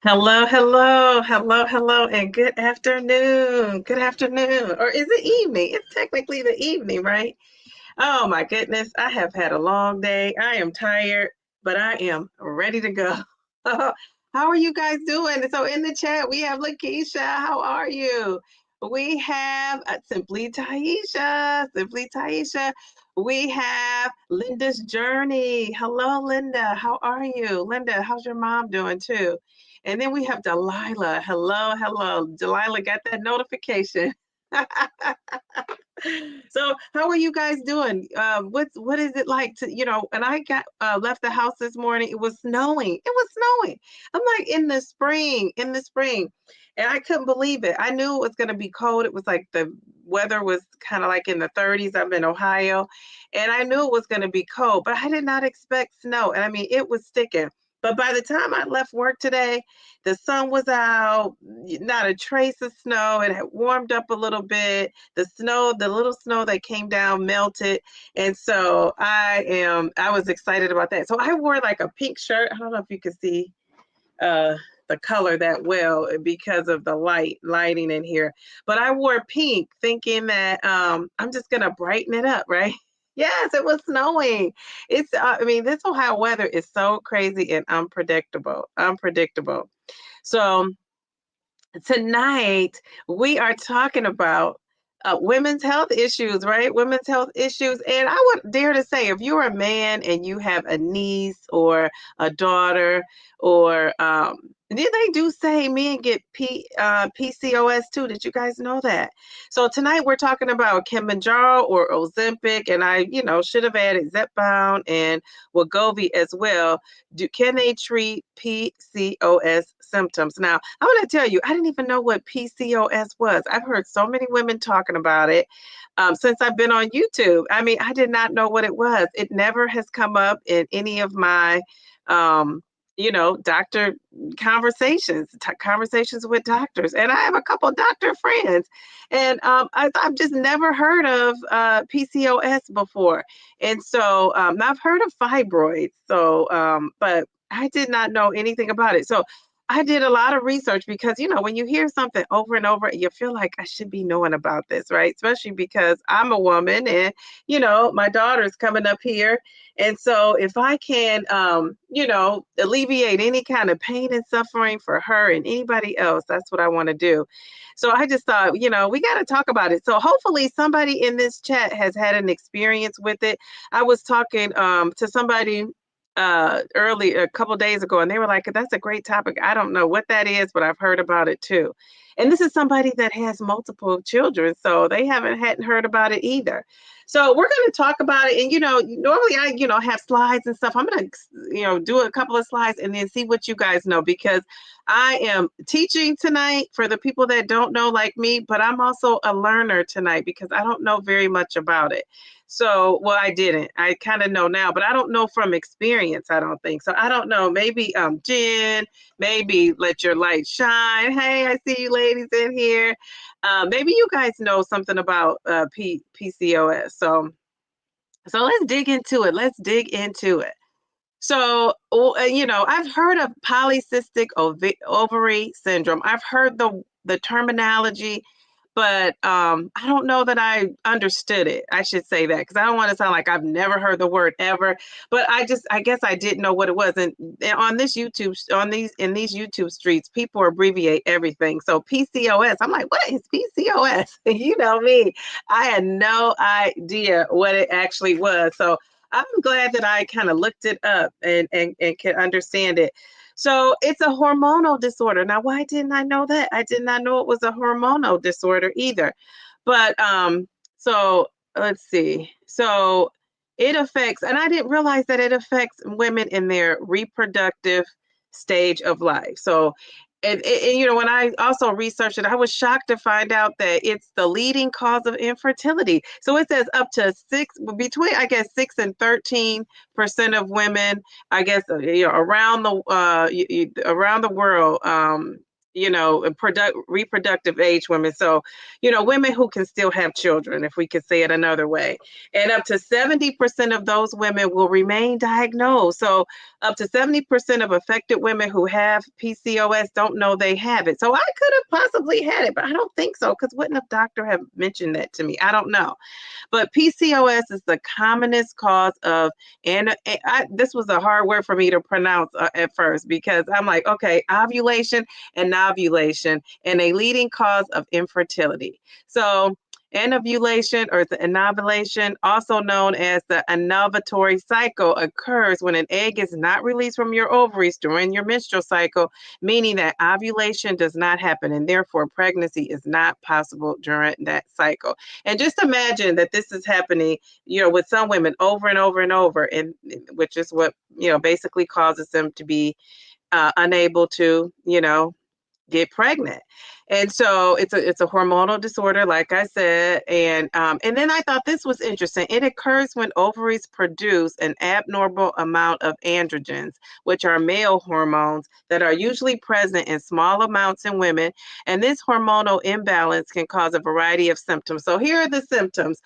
Hello, hello, hello, hello, and good afternoon. Good afternoon. Or is it evening? It's technically the evening, right? Oh my goodness, I have had a long day. I am tired, but I am ready to go. How are you guys doing? So in the chat, we have Lakeisha. How are you? We have Simply Taisha. Simply Taisha. We have Linda's Journey. Hello, Linda. How are you? Linda, how's your mom doing too? And then we have Delilah. Hello, hello. Delilah got that notification. So how are you guys doing? What is it like to, and I got left the house this morning. It was snowing. It was snowing. I'm like in the spring. And I couldn't believe it. I knew it was gonna be cold. It was like the weather was kind of like in the 30s. I'm in Ohio, and I knew it was gonna be cold, but I did not expect snow. And I mean, it was sticking. But by the time I left work today, the sun was out, not a trace of snow. It had warmed up a little bit. The little snow that came down melted. And so I was excited about that. So I wore like a pink shirt. I don't know if you can see uh the color that well because of the lighting in here. But I wore pink thinking that I'm just gonna brighten it up, right? Yes, it was snowing. I mean, this Ohio weather is so crazy and unpredictable. So tonight we are talking about women's health issues, right? Women's health issues. And I would dare to say, if you're a man and you have a niece or a daughter, or they do say men get PCOS too. Did you guys know that? So tonight we're talking about Mounjaro or Ozempic, and I, should have added Zepbound and Wegovy as well. Can they treat PCOS symptoms? Now, I'm going to tell you, I didn't even know what PCOS was. I've heard so many women talking about it since I've been on YouTube. I mean, I did not know what it was. It never has come up in any of my, doctor conversations with doctors. And I have a couple doctor friends, and I've just never heard of PCOS before. And so I've heard of fibroids. So, but I did not know anything about it. So I did a lot of research because, when you hear something over and over, you feel like I should be knowing about this, right? Especially because I'm a woman and, my daughter's coming up here. And so if I can, alleviate any kind of pain and suffering for her and anybody else, that's what I want to do. So I just thought, we got to talk about it. So hopefully somebody in this chat has had an experience with it. I was talking to somebody early a couple days ago, and they were like, that's a great topic. I don't know what that is, but I've heard about it too. And this is somebody that has multiple children, so they hadn't heard about it either. So we're going to talk about it. And normally I have slides and stuff. I'm going to do a couple of slides and then see what you guys know, because I am teaching tonight for the people that don't know, like me, but I'm also a learner tonight because I don't know very much about it. So, well, I didn't. I kind of know now, but I don't know from experience, I don't think. So I don't know. Maybe Jen, maybe Let Your Light Shine. Hey, I see you ladies in here. Maybe you guys know something about PCOS. So let's dig into it. Let's dig into it. So, I've heard of polycystic ovary syndrome. I've heard the terminology, but I don't know that I understood it. I should say that because I don't want to sound like I've never heard the word ever. But I guess I didn't know what it was. And on this YouTube, in these YouTube streets, people abbreviate everything. So PCOS, I'm like, what is PCOS? You know me, I had no idea what it actually was. So I'm glad that I kind of looked it up and can understand it. So it's a hormonal disorder. Now, why didn't I know that? I did not know it was a hormonal disorder either. But so let's see. So it affects, and I didn't realize that it affects women in their reproductive stage of life. So and when I also researched it, I was shocked to find out that it's the leading cause of infertility. So it says up to between, I guess, 6 and 13% of women, I guess, around the world, reproductive age women. So, women who can still have children, if we could say it another way. And up to 70% of those women will remain diagnosed. So up to 70% of affected women who have PCOS don't know they have it. So I could have possibly had it, but I don't think so, because wouldn't a doctor have mentioned that to me? I don't know. But PCOS is the commonest cause of, and this was a hard word for me to pronounce at first, because I'm like, okay, ovulation and novulation, and a leading cause of infertility. So anovulation, or the anovulation, also known as the anovulatory cycle, occurs when an egg is not released from your ovaries during your menstrual cycle, meaning that ovulation does not happen, and therefore pregnancy is not possible during that cycle. And just imagine that this is happening, with some women over and over and over, and which is what, basically causes them to be unable to, get pregnant. And so it's a hormonal disorder, like I said. And then I thought this was interesting. It occurs when ovaries produce an abnormal amount of androgens, which are male hormones that are usually present in small amounts in women. And this hormonal imbalance can cause a variety of symptoms. So here are the symptoms: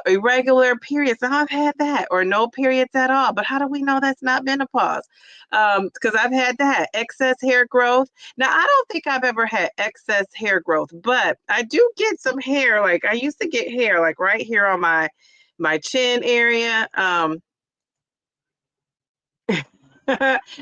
irregular periods. Now, I've had that, or no periods at all. But how do we know that's not menopause? Because I've had that. Excess hair growth. Now, I don't think I've ever had excess hair growth, but I do get some hair. Like, I used to get hair like right here on my chin area.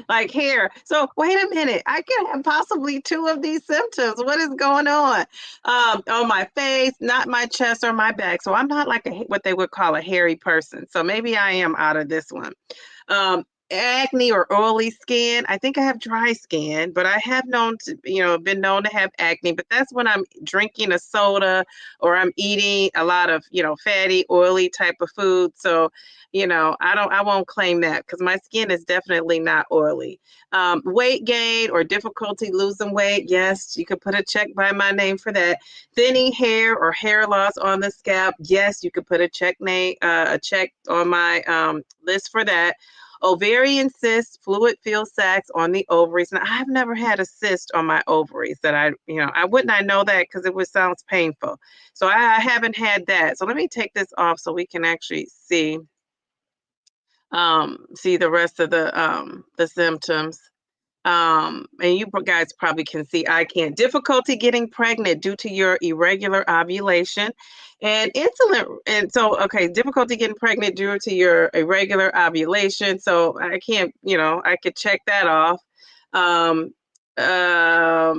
Like hair. So wait a minute, I can have possibly two of these symptoms. What is going on my face, not my chest or my back? So I'm not like what they would call a hairy person. So maybe I am out of this one. Acne or oily skin. I think I have dry skin, but I have been known to have acne, but that's when I'm drinking a soda or I'm eating a lot of, fatty, oily type of food. So, I won't claim that, because my skin is definitely not oily. Weight gain or difficulty losing weight. Yes, you could put a check by my name for that. Thinning hair or hair loss on the scalp. Yes, you could put a check on my list for that. Ovarian cysts, fluid-filled sacs on the ovaries. Now, I've never had a cyst on my ovaries that I know that, because sounds painful. So I haven't had that. So let me take this off so we can actually see the rest of the symptoms. And you guys probably can see, I can't. Difficulty getting pregnant due to your irregular ovulation and insulin. And so, okay, difficulty getting pregnant due to your irregular ovulation. So I can't, I could check that off.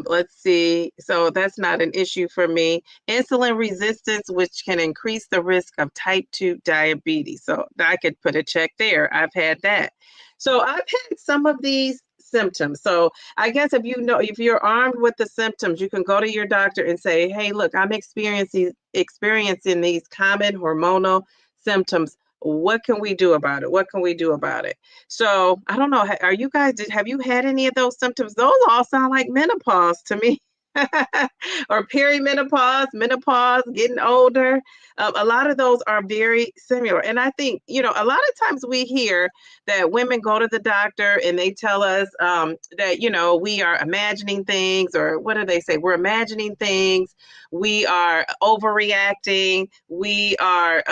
Let's see. So that's not an issue for me. Insulin resistance, which can increase the risk of type 2 diabetes. So I could put a check there. I've had that. So I've had some of these symptoms. So I guess if you're armed with the symptoms, you can go to your doctor and say, hey, look, I'm experiencing these common hormonal symptoms. What can we do about it? What can we do about it? So I don't know. Have you had any of those symptoms? Those all sound like menopause to me. Or perimenopause, menopause, getting older. A lot of those are very similar. And I think, a lot of times we hear that women go to the doctor and they tell us that, we are imagining things, or what do they say? We're imagining things. We are overreacting. We are,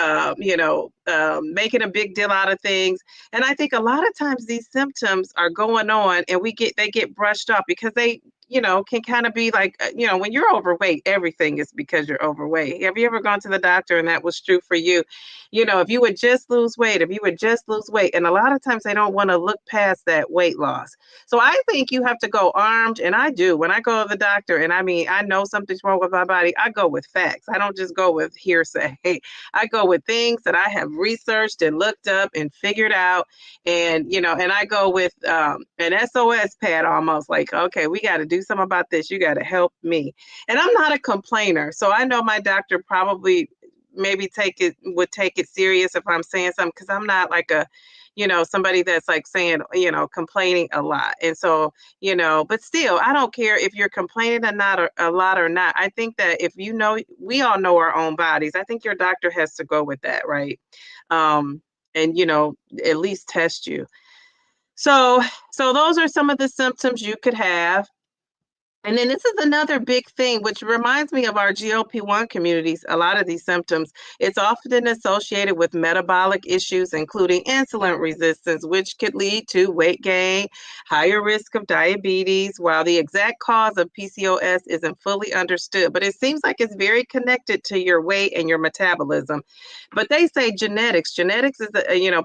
making a big deal out of things. And I think a lot of times these symptoms are going on and they get brushed off, because they, can kind of be like, when you're overweight, everything is because you're overweight. Have you ever gone to the doctor and that was true for you? If you would just lose weight, and a lot of times they don't want to look past that weight loss. So I think you have to go armed, and I do. When I go to the doctor and I know something's wrong with my body, I go with facts. I don't just go with hearsay. I go with things that I have researched and looked up and figured out. And, and I go with an SOS pad, almost like, okay, we got to do something about this. You got to help me. And I'm not a complainer. So I know my doctor probably maybe would take it serious if I'm saying something, because I'm not like somebody that's like saying, complaining a lot. And so, but still, I don't care if you're complaining a lot or not. I think that if we all know our own bodies, I think your doctor has to go with that, right? And, at least test you. So those are some of the symptoms you could have. And then this is another big thing, which reminds me of our GLP-1 communities. A lot of these symptoms, it's often associated with metabolic issues, including insulin resistance, which could lead to weight gain, higher risk of diabetes, while the exact cause of PCOS isn't fully understood. But it seems like it's very connected to your weight and your metabolism. But they say genetics is,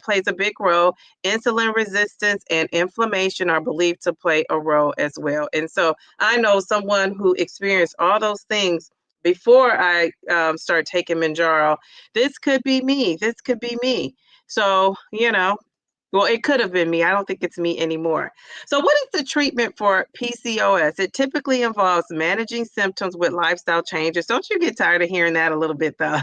plays a big role. Insulin resistance and inflammation are believed to play a role as well. And so I know someone who experienced all those things before I start taking Mounjaro. This could be me. This could be me. So, well, it could have been me. I don't think it's me anymore. So, what is the treatment for PCOS? It typically involves managing symptoms with lifestyle changes. Don't you get tired of hearing that a little bit, though?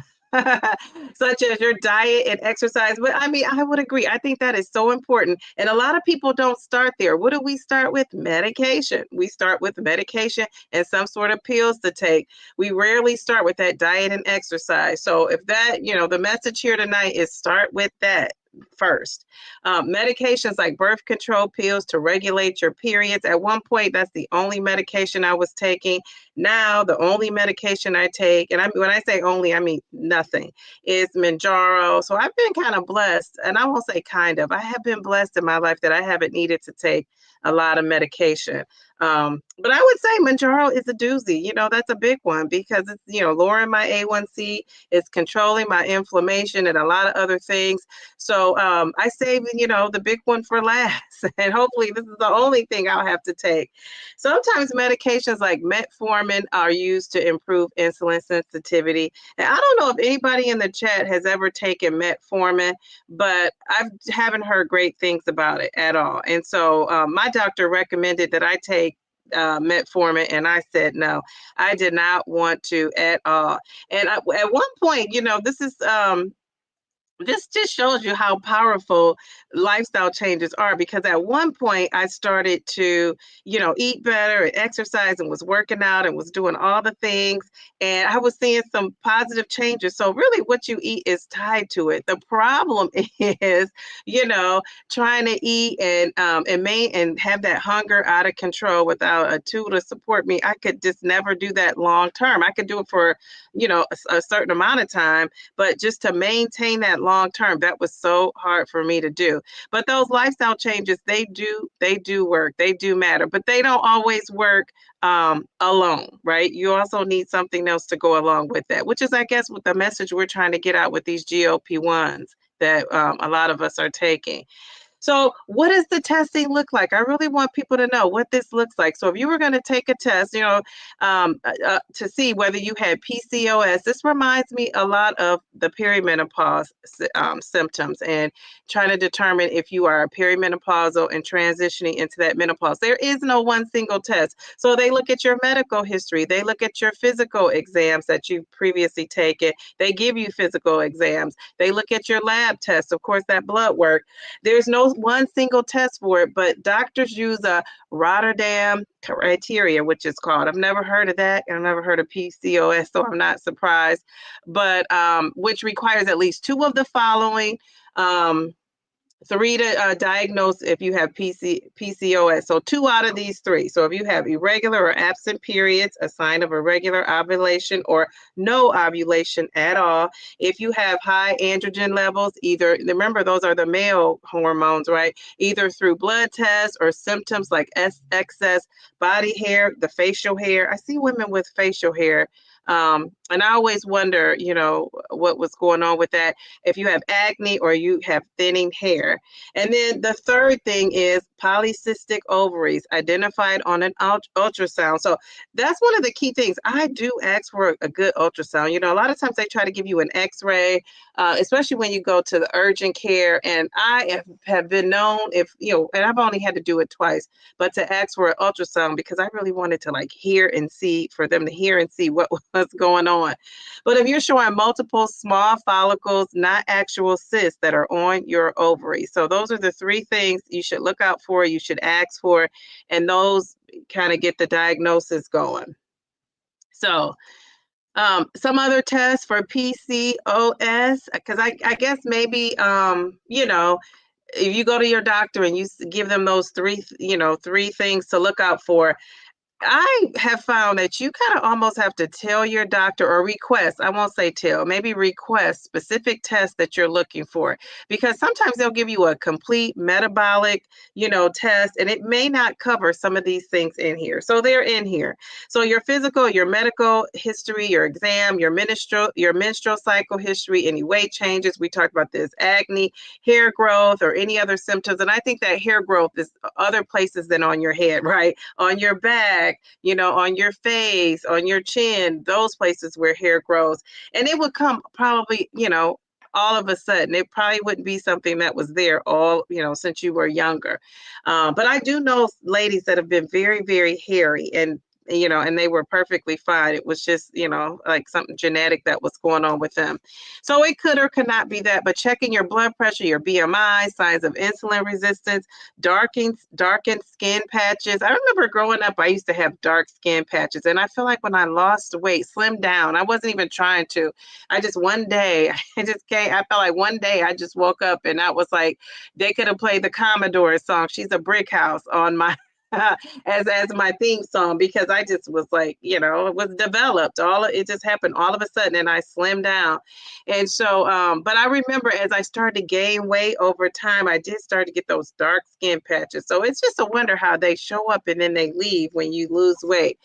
Such as your diet and exercise. But I mean, I would agree. I think that is so important. And a lot of people don't start there. What do we start with? Medication. We start with medication and some sort of pills to take. We rarely start with that diet and exercise. So if that, the message here tonight is start with that first. Medications like birth control pills to regulate your periods. At one point, that's the only medication I was taking. Now, the only medication I take, and when I say only, I mean nothing, is Mounjaro. So I've been kind of blessed, and I won't say kind of. I have been blessed in my life that I haven't needed to take a lot of medication. But I would say Mounjaro is a doozy. That's a big one because it's, lowering my A1C, it's controlling my inflammation and a lot of other things. So I save, the big one for last. And hopefully this is the only thing I'll have to take. Sometimes medications like metformin are used to improve insulin sensitivity. And I don't know if anybody in the chat has ever taken metformin, but I haven't heard great things about it at all. And so my doctor recommended that I take metformin, and I said no. I did not want to at all. And at one point, this just shows you how powerful lifestyle changes are, because at one point I started to, eat better and exercise and was working out and was doing all the things, and I was seeing some positive changes. So really what you eat is tied to it. The problem is, trying to eat and have that hunger out of control without a tool to support me. I could just never do that long term. I could do it for, a certain amount of time, but just to maintain that long term, that was so hard for me to do. But those lifestyle changes, they do work. They do matter, but they don't always work alone, right? You also need something else to go along with that, which is, I guess, what the message we're trying to get out with these GLP-1s that a lot of us are taking. So what does the testing look like? I really want people to know what this looks like. So if you were going to take a test, to see whether you had PCOS, this reminds me a lot of the perimenopause symptoms, and trying to determine if you are perimenopausal and transitioning into that menopause. There is no one single test. So they look at your medical history. They look at your physical exams that you've previously taken. They give you physical exams. They look at your lab tests, of course, that blood work. There's no one single test for it, but doctors use a Rotterdam criteria, which is called. I've never heard of that. I've never heard of PCOS, so I'm not surprised. But which requires at least two of the following. 3 to diagnose if you have PCOS. So 2 out of these 3. So if you have irregular or absent periods, a sign of irregular ovulation, or no ovulation at all. If you have high androgen levels, remember those are the male hormones, right? Either through blood tests or symptoms like excess body hair, the facial hair. I see women with facial hair. And I always wonder, what was going on with that. If you have acne or you have thinning hair. And then the third thing is polycystic ovaries identified on an ultrasound. So that's one of the key things. I do ask for a good ultrasound. A lot of times they try to give you an x-ray, especially when you go to the urgent care. And I have been known and I've only had to do it twice, but to ask for an ultrasound because I really wanted to for them to hear and see what was going on. But if you're showing multiple small follicles, not actual cysts that are on your ovaries. So those are the 3 things you should look out for, you should ask for, and those kind of get the diagnosis going. So some other tests for PCOS, because I guess maybe, if you go to your doctor and you give them those 3 things to look out for, I have found that you kind of almost have to tell your doctor or request, I won't say tell, maybe request specific tests that you're looking for, because sometimes they'll give you a complete metabolic, test, and it may not cover some of these things in here. So they're in here. So your physical, your medical history, your exam, your menstrual cycle history, any weight changes. We talked about this, acne, hair growth, or any other symptoms. And I think that hair growth is other places than on your head, right? On your back, on your face, on your chin, those places where hair grows. And it would come probably, all of a sudden. It probably wouldn't be something that was there all, since you were younger. But I do know ladies that have been very, very hairy, and they were perfectly fine. It was just, like something genetic that was going on with them. So it could or could not be that, but checking your blood pressure, your BMI, signs of insulin resistance, darkened skin patches. I remember growing up, I used to have dark skin patches, and I feel like when I lost weight, slimmed down, I wasn't even trying to. I just one day, I just came, I felt like one day I just woke up and I was like, they could have played the Commodore song, She's a Brick House, on my as my theme song, because I just was like, it was developed. It just happened all of a sudden, and I slimmed down. And so, but I remember as I started to gain weight over time, I did start to get those dark skin patches. So it's just a wonder how they show up and then they leave when you lose weight.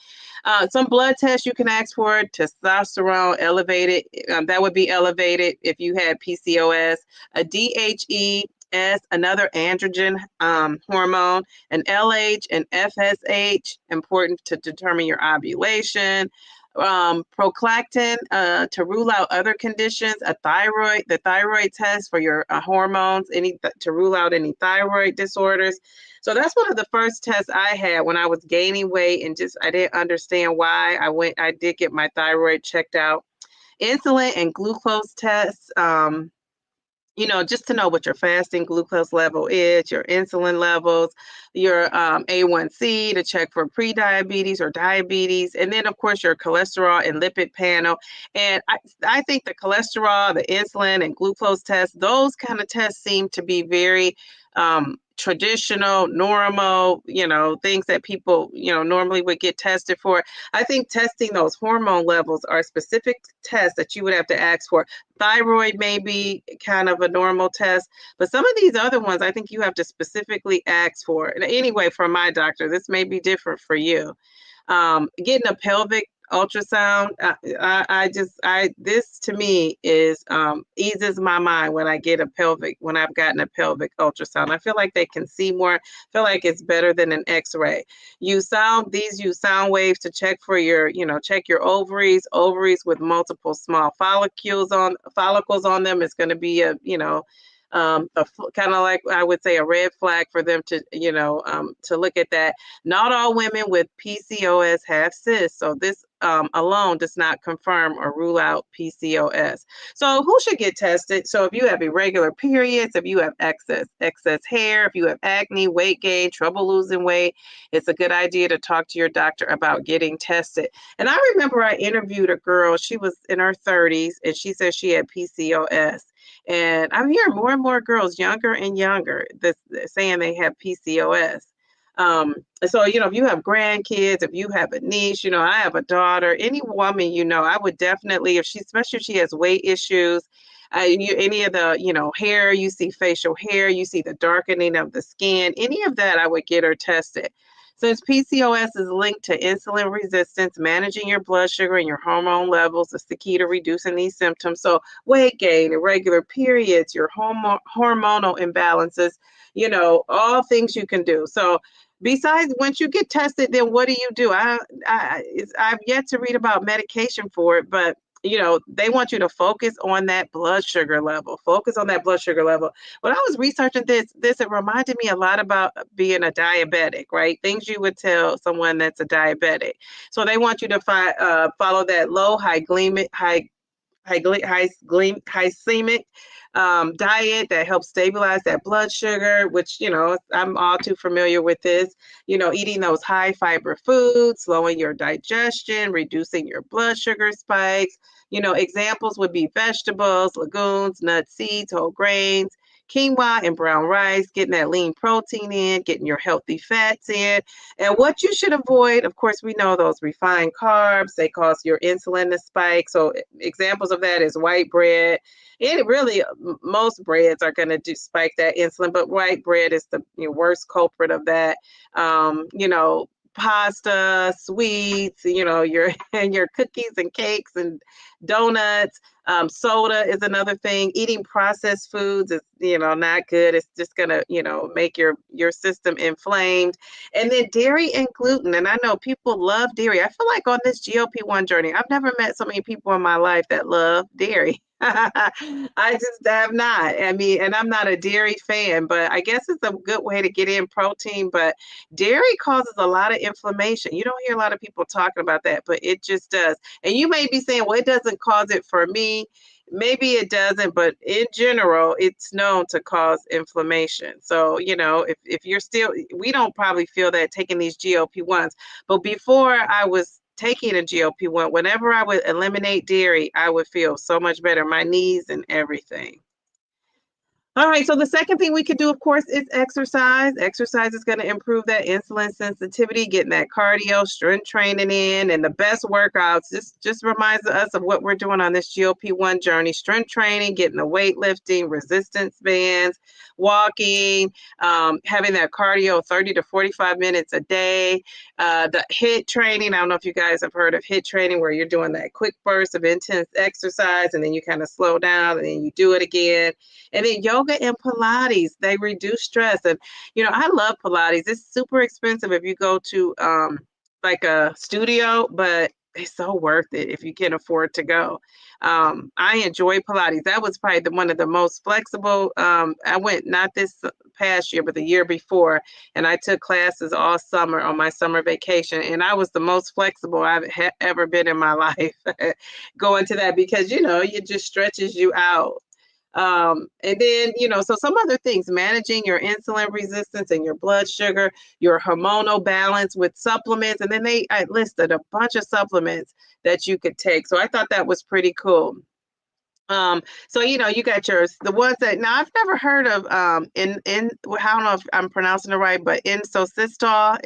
Some blood tests you can ask for: testosterone elevated, that would be elevated if you had PCOS, a DHE, another androgen hormone, an LH and FSH, important to determine your ovulation, prolactin to rule out other conditions, the thyroid test for your hormones, to rule out any thyroid disorders. So that's one of the first tests I had when I was gaining weight, and I didn't understand why. I did get my thyroid checked out. Insulin and glucose tests, just to know what your fasting glucose level is, your insulin levels, your A1C to check for prediabetes or diabetes, and then of course your cholesterol and lipid panel. And I think the cholesterol, the insulin, and glucose tests, those kind of tests seem to be very traditional, normal, things that people, normally would get tested for. I think testing those hormone levels are specific tests that you would have to ask for. Thyroid may be kind of a normal test, but some of these other ones, I think you have to specifically ask for. And anyway, from my doctor, this may be different for you. Getting a pelvic ultrasound, this to me is eases my mind when I've gotten a pelvic ultrasound. I feel like they can see more. I feel like it's better than an X-ray. Use sound waves to check for check your ovaries with multiple small follicles on them. It's going to be a kind of like, I would say, a red flag for them to look at that. Not all women with PCOS have cysts, so this alone does not confirm or rule out PCOS. So who should get tested? So if you have irregular periods, if you have excess hair, if you have acne, weight gain, trouble losing weight, it's a good idea to talk to your doctor about getting tested. And I remember I interviewed a girl, she was in her 30s, and she said she had PCOS. And I'm hearing more and more girls, younger and younger, saying they have PCOS. So, if you have grandkids, if you have a niece, I have a daughter, any woman, I would definitely, especially if she has weight issues, any of the, hair, you see facial hair, you see the darkening of the skin, any of that, I would get her tested. Since PCOS is linked to insulin resistance, managing your blood sugar and your hormone levels is the key to reducing these symptoms. So weight gain, irregular periods, your hormonal imbalances, all things you can do. So besides, once you get tested, then what do? I've yet to read about medication for it, but they want you to focus on that blood sugar level. Focus on that blood sugar level. When I was researching this, it reminded me a lot about being a diabetic, right? Things you would tell someone that's a diabetic. So they want you to follow that low glycemic diet that helps stabilize that blood sugar, which, I'm all too familiar with this, eating those high fiber foods, slowing your digestion, reducing your blood sugar spikes. Examples would be vegetables, legumes, nuts, seeds, whole grains, quinoa and brown rice, getting that lean protein in, getting your healthy fats in. And what you should avoid, of course, we know those refined carbs, they cause your insulin to spike. So examples of that is white bread. And really, most breads are going to do spike that insulin, but white bread is the worst culprit of that. Pasta, sweets, your and your cookies and cakes and donuts. Soda is another thing. Eating processed foods is, not good. It's just gonna, make your system inflamed. And then dairy and gluten. And I know people love dairy. I feel like on this GLP-1 journey, I've never met so many people in my life that love dairy. I just have not. I mean, and I'm not a dairy fan, but I guess it's a good way to get in protein. But dairy causes a lot of inflammation. You don't hear a lot of people talking about that, but it just does. And you may be saying, well, it doesn't cause it for me. Maybe it doesn't, but in general, it's known to cause inflammation. So, if you're still, we don't probably feel that taking these GLP-1s, but before I was taking a GLP-1, whenever I would eliminate dairy, I would feel so much better, my knees and everything. All right, so the second thing we could do, of course, is exercise. Exercise is going to improve that insulin sensitivity, getting that cardio, strength training in, and the best workouts. This just reminds us of what we're doing on this GLP-1 journey. Strength training, getting the weightlifting, resistance bands, walking, having that cardio 30 to 45 minutes a day. The HIIT training, I don't know if you guys have heard of HIIT training, where you're doing that quick burst of intense exercise, and then you kind of slow down, and then you do it again. And then yoga and Pilates, they reduce stress. And, I love Pilates. It's super expensive if you go to like a studio, but it's so worth it if you can afford to go. I enjoy Pilates. That was probably one of the most flexible. I went not this past year, but the year before, and I took classes all summer on my summer vacation, and I was the most flexible I've ever been in my life going to that, because, it just stretches you out. And then, so some other things, managing your insulin resistance and your blood sugar, your hormonal balance with supplements. And then I listed a bunch of supplements that you could take. So I thought that was pretty cool. So you got the ones that, now I've never heard of I don't know if I'm pronouncing it right, but insosystol.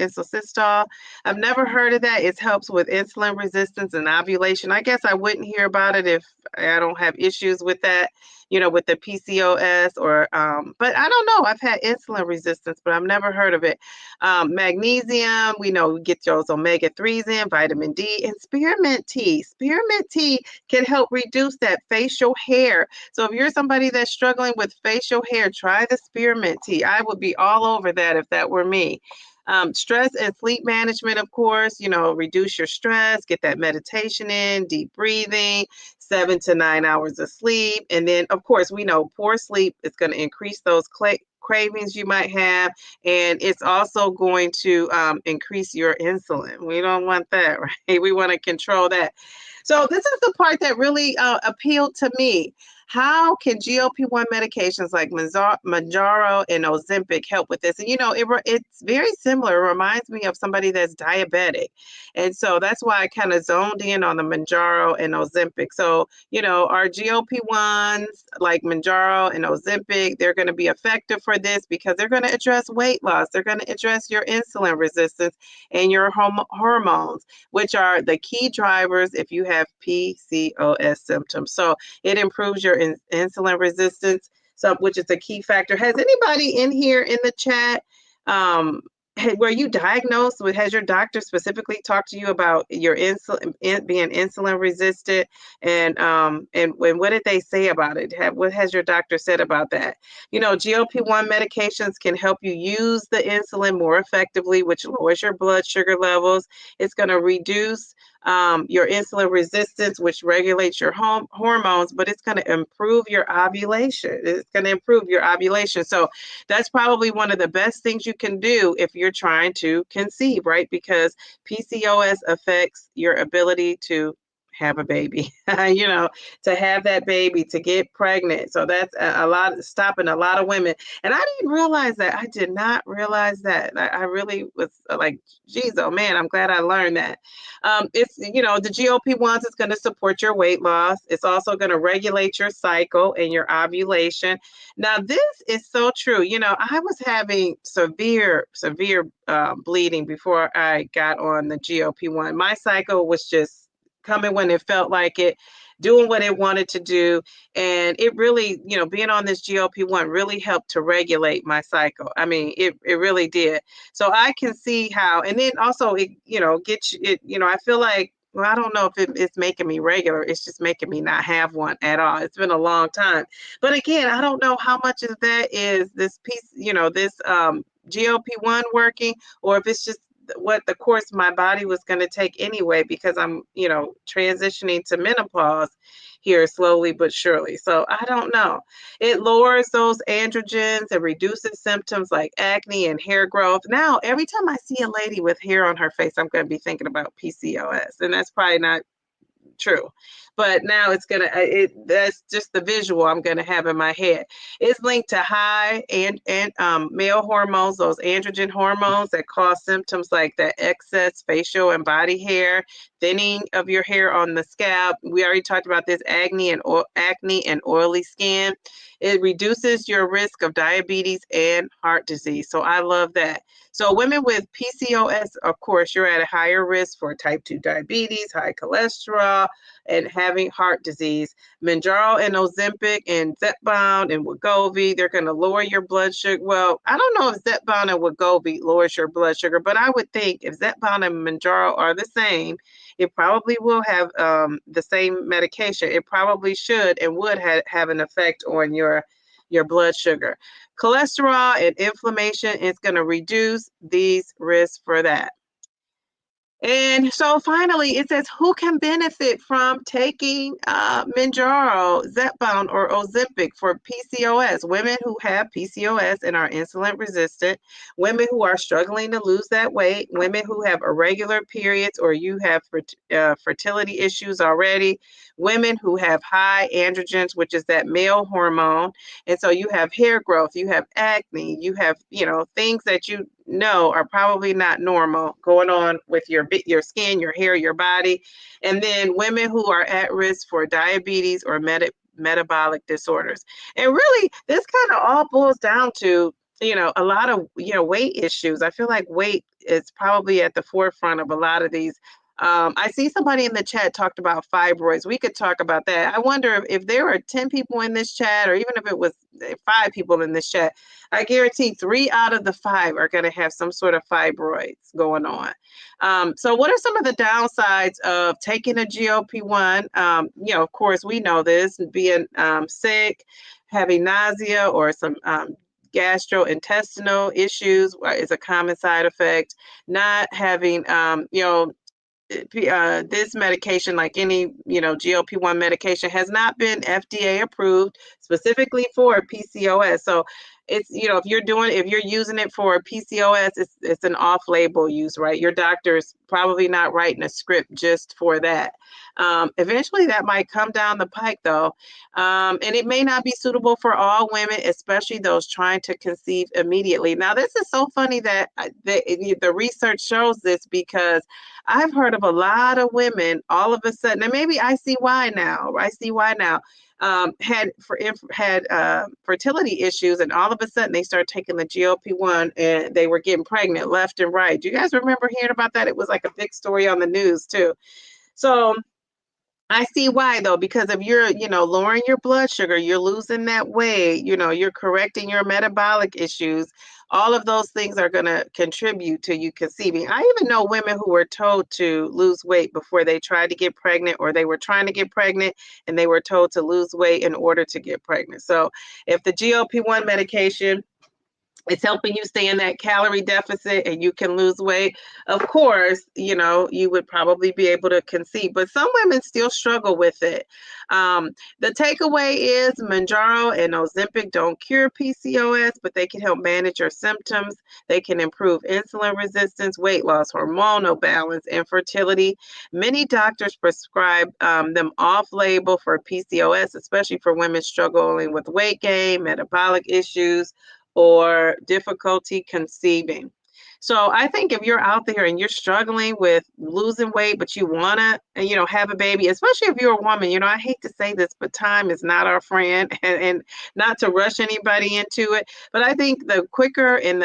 I've never heard of that. It helps with insulin resistance and ovulation. I guess I wouldn't hear about it if I don't have issues with that, with the PCOS but I don't know. I've had insulin resistance, but I've never heard of it. Magnesium, we get those omega-3s in, vitamin D, and spearmint tea. Spearmint tea can help reduce that facial hair. So if you're somebody that's struggling with facial hair, try the spearmint tea. I would be all over that if that were me. Stress and sleep management, of course, reduce your stress, get that meditation in, deep breathing, 7 to 9 hours of sleep. And then, of course, we know poor sleep is going to increase those cravings you might have, and it's also going to increase your insulin. We don't want that, right? We want to control that. So this is the part that really appealed to me. How can GLP-1 medications like Mounjaro and Ozempic help with this? And, it's very similar. It reminds me of somebody that's diabetic. And so that's why I kind of zoned in on the Mounjaro and Ozempic. So, our GLP-1s like Mounjaro and Ozempic, they're going to be effective for this because they're going to address weight loss. They're going to address your insulin resistance and your hormones, which are the key drivers if you have PCOS symptoms. So it improves your insulin resistance, which is a key factor. Has anybody in here in the chat, were you diagnosed with, has your doctor specifically talked to you about your insulin being insulin resistant, and what did they say about it? What has your doctor said about that? GLP-1 medications can help you use the insulin more effectively, which lowers your blood sugar levels. It's going to reduce your insulin resistance, which regulates your hormones, but it's going to improve your ovulation. It's going to improve your ovulation. So that's probably one of the best things you can do if you're trying to conceive, right? Because PCOS affects your ability to have a baby, to have that baby, to get pregnant. So that's a lot, stopping a lot of women. And I didn't realize that. I did not realize that. I really was like, geez, oh man, I'm glad I learned that. It's, the GLP-1s is going to support your weight loss. It's also going to regulate your cycle and your ovulation. Now, this is so true. I was having severe bleeding before I got on the GLP-1. My cycle was just coming when it felt like it, doing what it wanted to do. And it really, being on this GLP-1 really helped to regulate my cycle. I mean, it really did. So I can see how, and then also it, gets it, I feel like, well, I don't know if it's making me regular. It's just making me not have one at all. It's been a long time. But again, I don't know how much of that is this piece, this GLP-1 working, or if it's just what the course my body was going to take anyway, because I'm, transitioning to menopause here slowly but surely. So I don't know. It lowers those androgens and reduces symptoms like acne and hair growth. Now, every time I see a lady with hair on her face, I'm going to be thinking about PCOS, and that's probably not true, but now it's gonna that's just the visual I'm gonna have in my head. It's linked to high and male hormones, those androgen hormones that cause symptoms like that excess facial and body hair, thinning of your hair on the scalp. We already talked about this, acne and oily skin. It reduces your risk of diabetes and heart disease. So I love that. So women with PCOS, of course, you're at a higher risk for type 2 diabetes, high cholesterol, and having heart disease. Mounjaro and Ozempic and Zepbound and Wegovy, they're going to lower your blood sugar. Well, I don't know if Zepbound and Wegovy lowers your blood sugar, but I would think if Zepbound and Mounjaro are the same, it probably will have the same medication. It probably should and would have an effect on your blood sugar. Cholesterol and inflammation is going to reduce these risks for that. And so finally, it says who can benefit from taking Mounjaro, Zepbound, or Ozempic for PCOS? Women who have PCOS and are insulin resistant, women who are struggling to lose that weight, women who have irregular periods or you have fertility issues already, women who have high androgens, which is that male hormone. And so you have hair growth, you have acne, you have, things that are probably not normal going on with your skin, your hair, your body. And then women who are at risk for diabetes or metabolic disorders. And really, this kind of all boils down to, a lot of, weight issues. I feel like weight is probably at the forefront of a lot of these. I see somebody in the chat talked about fibroids. We could talk about that. I wonder if there were 10 people in this chat, or even if it was 5 people in this chat, I guarantee 3 out of the 5 are going to have some sort of fibroids going on. So what are some of the downsides of taking a GLP-1? Of course, we know this, being sick, having nausea, or some gastrointestinal issues is a common side effect. Not having, this medication, like any, GLP-1 medication, has not been FDA approved specifically for PCOS. So it's, if you're using it for PCOS, it's an off-label use, right? Your doctor's probably not writing a script just for that. Eventually that might come down the pike though. And it may not be suitable for all women, especially those trying to conceive immediately. Now, this is so funny that the research shows this, because I've heard of a lot of women all of a sudden, and maybe I see why now. Had fertility issues, and all of a sudden they started taking the GLP-1 and they were getting pregnant left and right. Do you guys remember hearing about that? It was like a big story on the news too. So I see why though, because if you're, lowering your blood sugar, you're losing that weight, you're correcting your metabolic issues. All of those things are going to contribute to you conceiving. I even know women who were told to lose weight before they tried to get pregnant, or they were trying to get pregnant and they were told to lose weight in order to get pregnant. So if the GLP-1 medication It's helping you stay in that calorie deficit and you can lose weight. Of course, you know, you would probably be able to conceive, but some women still struggle with it. The takeaway is Mounjaro and Ozempic don't cure PCOS, but they can help manage your symptoms. They can improve insulin resistance, weight loss, hormonal balance, and fertility. Many doctors prescribe them off-label for PCOS, especially for women struggling with weight gain, metabolic issues, or difficulty conceiving. So I think if you're out there and you're struggling with losing weight, but you want to, you know, have a baby, especially if you're a woman, you know, I hate to say this, but time is not our friend, and not to rush anybody into it. But I think the quicker and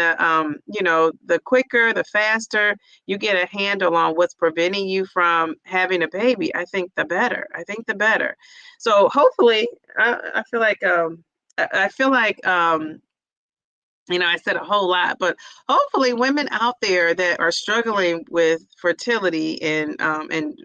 you know, the quicker, the faster you get a handle on what's preventing you from having a baby, I think the better. I think the better. So hopefully, I feel like, I feel like, you know, I said a whole lot, but hopefully women out there that are struggling with fertility and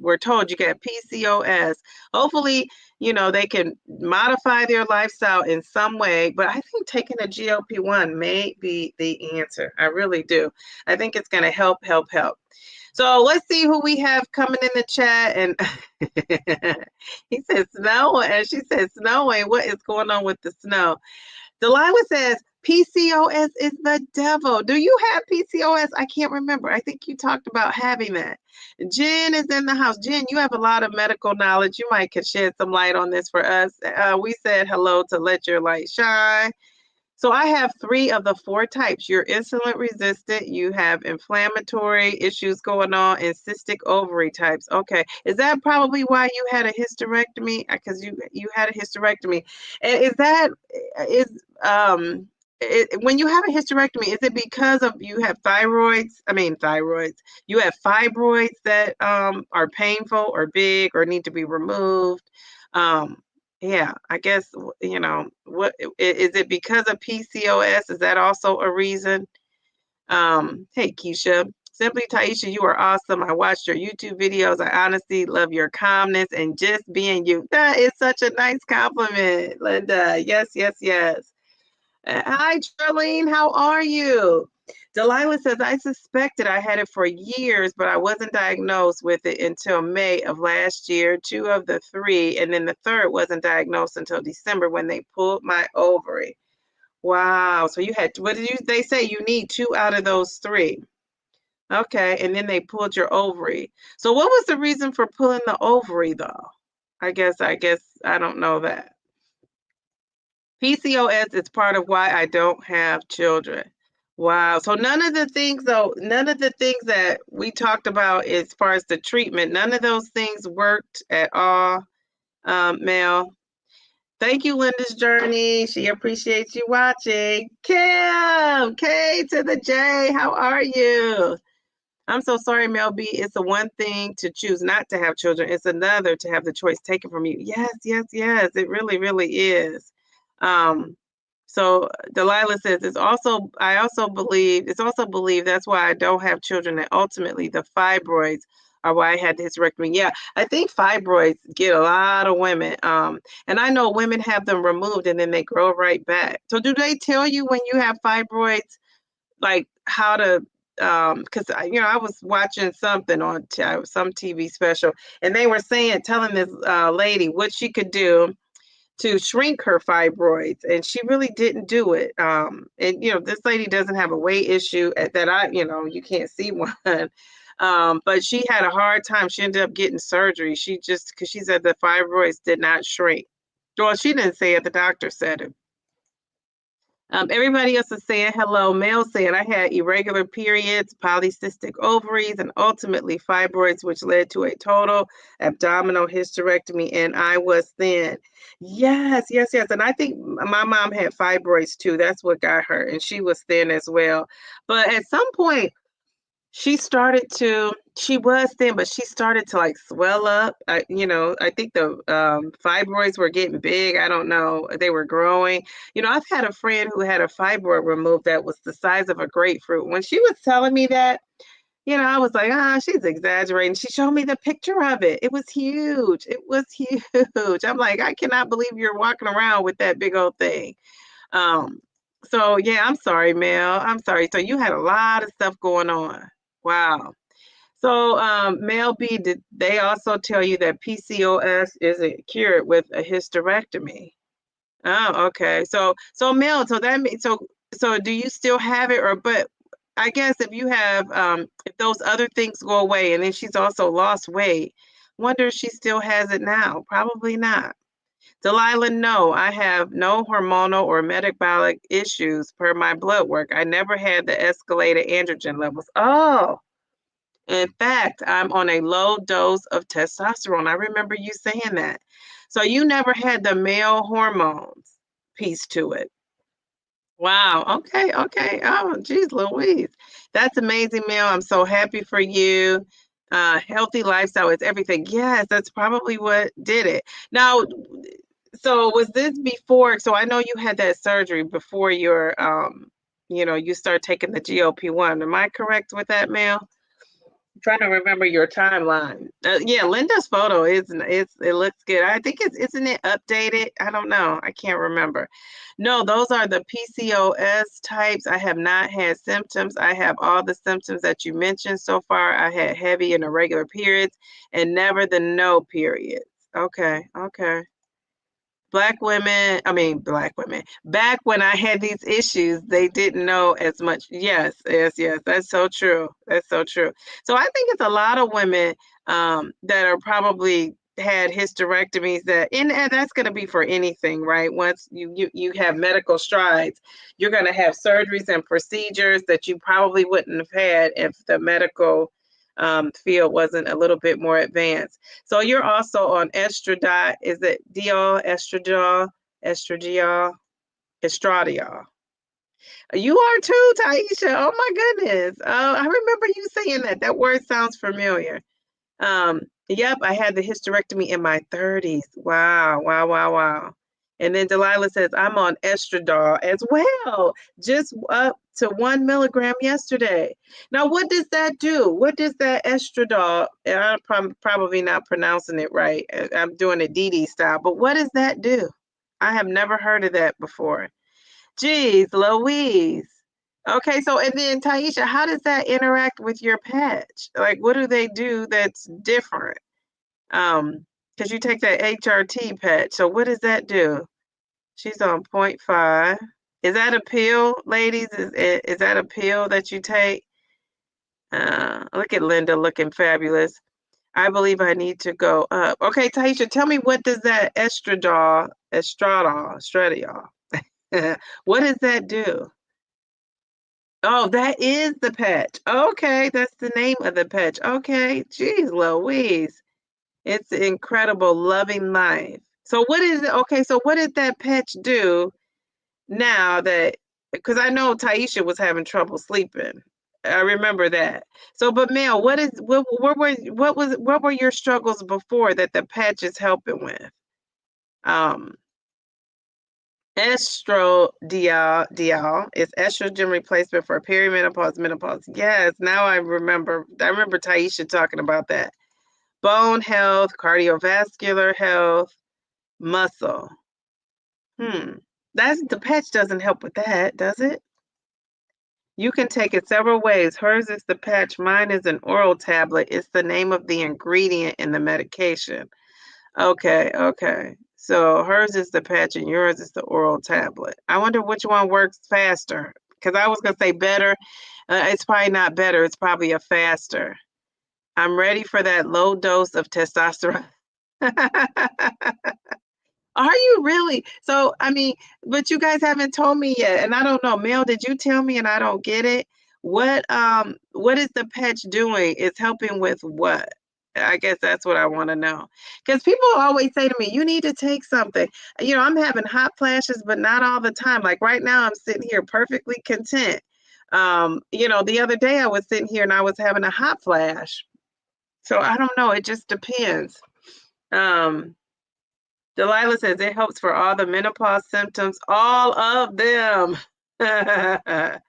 we're told you got PCOS, hopefully, you know, they can modify their lifestyle in some way. But I think taking a GLP-1 may be the answer. I really do. I think it's going to help. So let's see who we have coming in the chat. And he says snow, and she says snowing. What is going on with the snow? Delilah says, PCOS is the devil. Do you have PCOS? I can't remember. I think you talked about having that. Jen is in the house. Jen, you have a lot of medical knowledge. You might could shed some light on this for us. We said hello to Let Your Light Shine. So I have 3 of the 4 types. You're insulin resistant, you have inflammatory issues going on, and cystic ovary types. Okay. Is that probably why you had a hysterectomy? Because you had a hysterectomy. And when you have a hysterectomy, is it because of you have thyroids? You have fibroids that are painful or big or need to be removed? Yeah, I guess, you know, what is it because of PCOS? Is that also a reason? Hey, Keisha. Simply Taisha, you are awesome. I watched your YouTube videos. I honestly love your calmness and just being you. That is such a nice compliment, Linda. Yes. Hi, Charlene. How are you? Delilah says, I suspected I had it for years, but I wasn't diagnosed with it until May of last year, 2 of the 3, and then the 3rd wasn't diagnosed until December when they pulled my ovary. Wow. So you had, they say you need 2 out of those 3. Okay. And then they pulled your ovary. So what was the reason for pulling the ovary though? I guess I don't know that. PCOS is part of why I don't have children. Wow. So none of the things that we talked about as far as the treatment, none of those things worked at all, Mel. Thank you, Linda's Journey. She appreciates you watching. Kim, K to the J, how are you? I'm so sorry, Mel B. It's the one thing to choose not to have children. It's another to have the choice taken from you. Yes. It really, really is. So Delilah says it's also believed that's why I don't have children, and ultimately the fibroids are why I had the hysterectomy. Yeah, I think fibroids get a lot of women. And I know women have them removed and then they grow right back. So do they tell you when you have fibroids, like how to because you know, I was watching something on some TV special, and they were telling this lady what she could do to shrink her fibroids, and she really didn't do it. And you know, this lady doesn't have a weight issue that you can't see one. But she had a hard time. She ended up getting surgery. Because she said the fibroids did not shrink. Well, she didn't say it. The doctor said it. Everybody else is saying hello. Mel saying I had irregular periods, polycystic ovaries, and ultimately fibroids, which led to a total abdominal hysterectomy, and I was thin. Yes. And I think my mom had fibroids too. That's what got her, and she was thin as well. But at some point, she was thin, but she started to like swell up. I think the fibroids were getting big. I don't know. They were growing. You know, I've had a friend who had a fibroid removed that was the size of a grapefruit. When she was telling me that, you know, I was like, she's exaggerating. She showed me the picture of it. It was huge. I'm like, I cannot believe you're walking around with that big old thing. So yeah, I'm sorry, Mel. I'm sorry. So you had a lot of stuff going on. Wow. So, Mel B, did they also tell you that PCOS isn't cured with a hysterectomy? Oh, okay. So Mel, so that means so do you still have it, or but I guess if you have if those other things go away and then she's also lost weight, wonder if she still has it now. Probably not. Delilah, no, I have no hormonal or metabolic issues per my blood work. I never had the escalated androgen levels. Oh, in fact, I'm on a low dose of testosterone. I remember you saying that. So you never had the male hormones piece to it. Wow. Okay. Okay. Oh, geez, Louise. That's amazing, Mel. I'm so happy for you. Healthy lifestyle is everything. Yes, that's probably what did it. Now, so was this before? So I know you had that surgery before your, you start taking the GLP-1. Am I correct with that, Mel? Trying to remember your timeline. Yeah, Linda's photo is it looks good. I think it's isn't it updated? I don't know. I can't remember. No, those are the PCOS types. I have not had symptoms. I have all the symptoms that you mentioned so far. I had heavy and irregular periods and never the no periods. Okay, okay. Black women, back when I had these issues, they didn't know as much. Yes, yes, yes. That's so true. That's so true. So I think it's a lot of women that are probably had hysterectomies and that's going to be for anything, right? Once you have medical strides, you're going to have surgeries and procedures that you probably wouldn't have had if the medical field wasn't a little bit more advanced. So you're also on estradiol. Is it diol, estradiol? You are too, Taisha. Oh my goodness. I remember you saying that. That word sounds familiar. Yep, I had the hysterectomy in my 30s. Wow, wow, wow, wow. And then Delilah says, I'm on estradiol as well, just up to 1 milligram yesterday. Now, what does that do? What does that estradiol, and probably not pronouncing it right. I'm doing it DD style, but what does that do? I have never heard of that before. Geez, Louise. Okay, so and then Taisha, how does that interact with your patch? Like, what do they do that's different? Because you take that HRT patch. So what does that do? She's on 0.5. Is that a pill, ladies? Is that a pill that you take? Look at Linda looking fabulous. I believe I need to go up. Okay, Taisha, tell me what does that estradiol, what does that do? Oh, that is the patch. Okay, that's the name of the patch. Okay, geez, Louise. It's incredible, loving life. So what is it? Okay, so what did that patch do now that because I know Taisha was having trouble sleeping. I remember that. So, but Mel, what were your struggles before that the patch is helping with? Um, estradiol is estrogen replacement for perimenopause, menopause. Yes, now I remember. I remember Taisha talking about that. Bone health, cardiovascular health, muscle. That's the patch doesn't help with that, does it? You can take it several ways. Hers is the patch, mine is an oral tablet. It's the name of the ingredient in the medication. Okay, okay. So hers is the patch and yours is the oral tablet. I wonder which one works faster. Because I was going to say better. It's probably not better. It's probably a faster. I'm ready for that low dose of testosterone. Are you really? So, I mean, but you guys haven't told me yet, and I don't know. Mel, did you tell me and I don't get it? What is the patch doing? It's helping with what? I guess that's what I want to know. Because people always say to me, you need to take something. I'm having hot flashes, but not all the time. Like right now, I'm sitting here perfectly content. The other day I was sitting here and I was having a hot flash. So I don't know. It just depends. Um, Delilah says it helps for all the menopause symptoms, all of them. Taisha,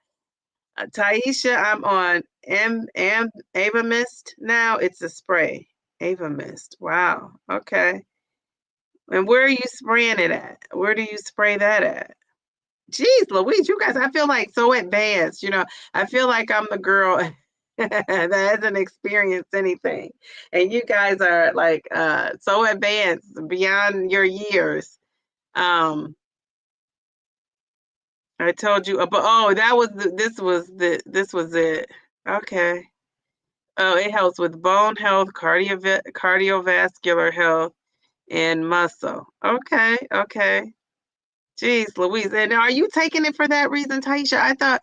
I'm on Avamist now. It's a spray. Avamist. Wow. Okay. And where are you spraying it at? Where do you spray that at? Geez, Louise, you guys, I feel like so advanced. I feel like I'm the girl that hasn't experienced anything. And you guys are like so advanced beyond your years. Um, I told you, but oh, this was it. Okay. Oh, it helps with bone health, cardiovascular health, and muscle. Okay, okay. Jeez, Louise. And are you taking it for that reason, Taisha? I thought,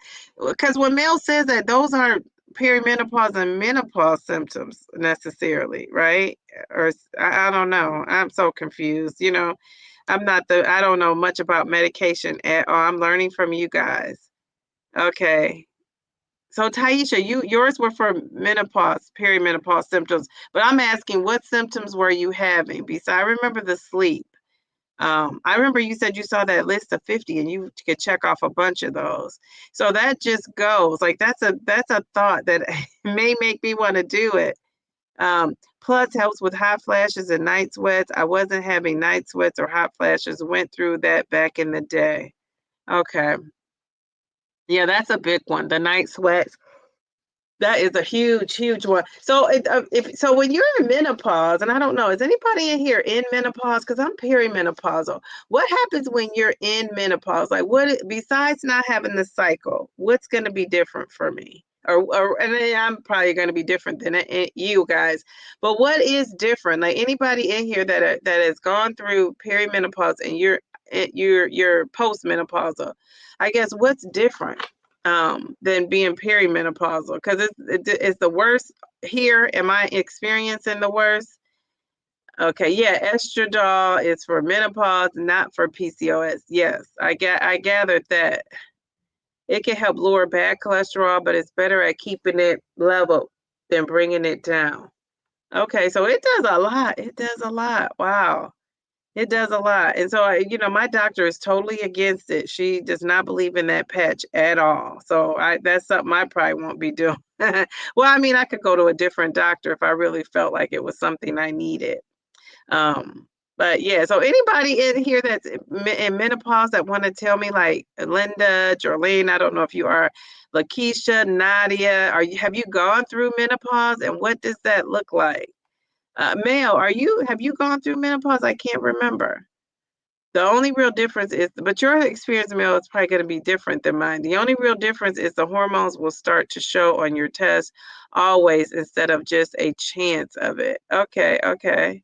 because when Mel says that, those aren't perimenopause and menopause symptoms necessarily, right? Or I don't know. I'm so confused. I don't know much about medication at all. I'm learning from you guys. Okay. So Taisha, yours were for menopause, perimenopause symptoms, but I'm asking what symptoms were you having? Besides, I remember the sleep. I remember you said you saw that list of 50 and you could check off a bunch of those. So that just goes like that's a thought that may make me want to do it. Plus helps with hot flashes and night sweats. I wasn't having night sweats or hot flashes. Went through that back in the day. Okay. Yeah, that's a big one. The night sweats. That is a huge, huge one. So, so when you're in menopause, and I don't know, is anybody in here in menopause? Because I'm perimenopausal. What happens when you're in menopause? Like, besides not having the cycle, what's going to be different for me? And then I'm probably going to be different than you guys. But what is different? Like anybody in here that has gone through perimenopause and you're postmenopausal, I guess what's different? Than being perimenopausal because it's the worst here. Am I experiencing the worst? Okay, yeah, estradiol is for menopause, not for PCOS. Yes, I gathered that it can help lower bad cholesterol, but it's better at keeping it level than bringing it down. Okay, so it does a lot. It does a lot. Wow. It does a lot. And so, my doctor is totally against it. She does not believe in that patch at all. So that's something I probably won't be doing. Well, I mean, I could go to a different doctor if I really felt like it was something I needed. But yeah, so anybody in here that's in menopause that want to tell me, like Linda, Jolene, I don't know if you are, Lakeisha, Nadia, have you gone through menopause and what does that look like? Mel, have you gone through menopause? I can't remember. The only real difference is, but your experience, Mel, is probably going to be different than mine. The only real difference is the hormones will start to show on your test always instead of just a chance of it. Okay, okay.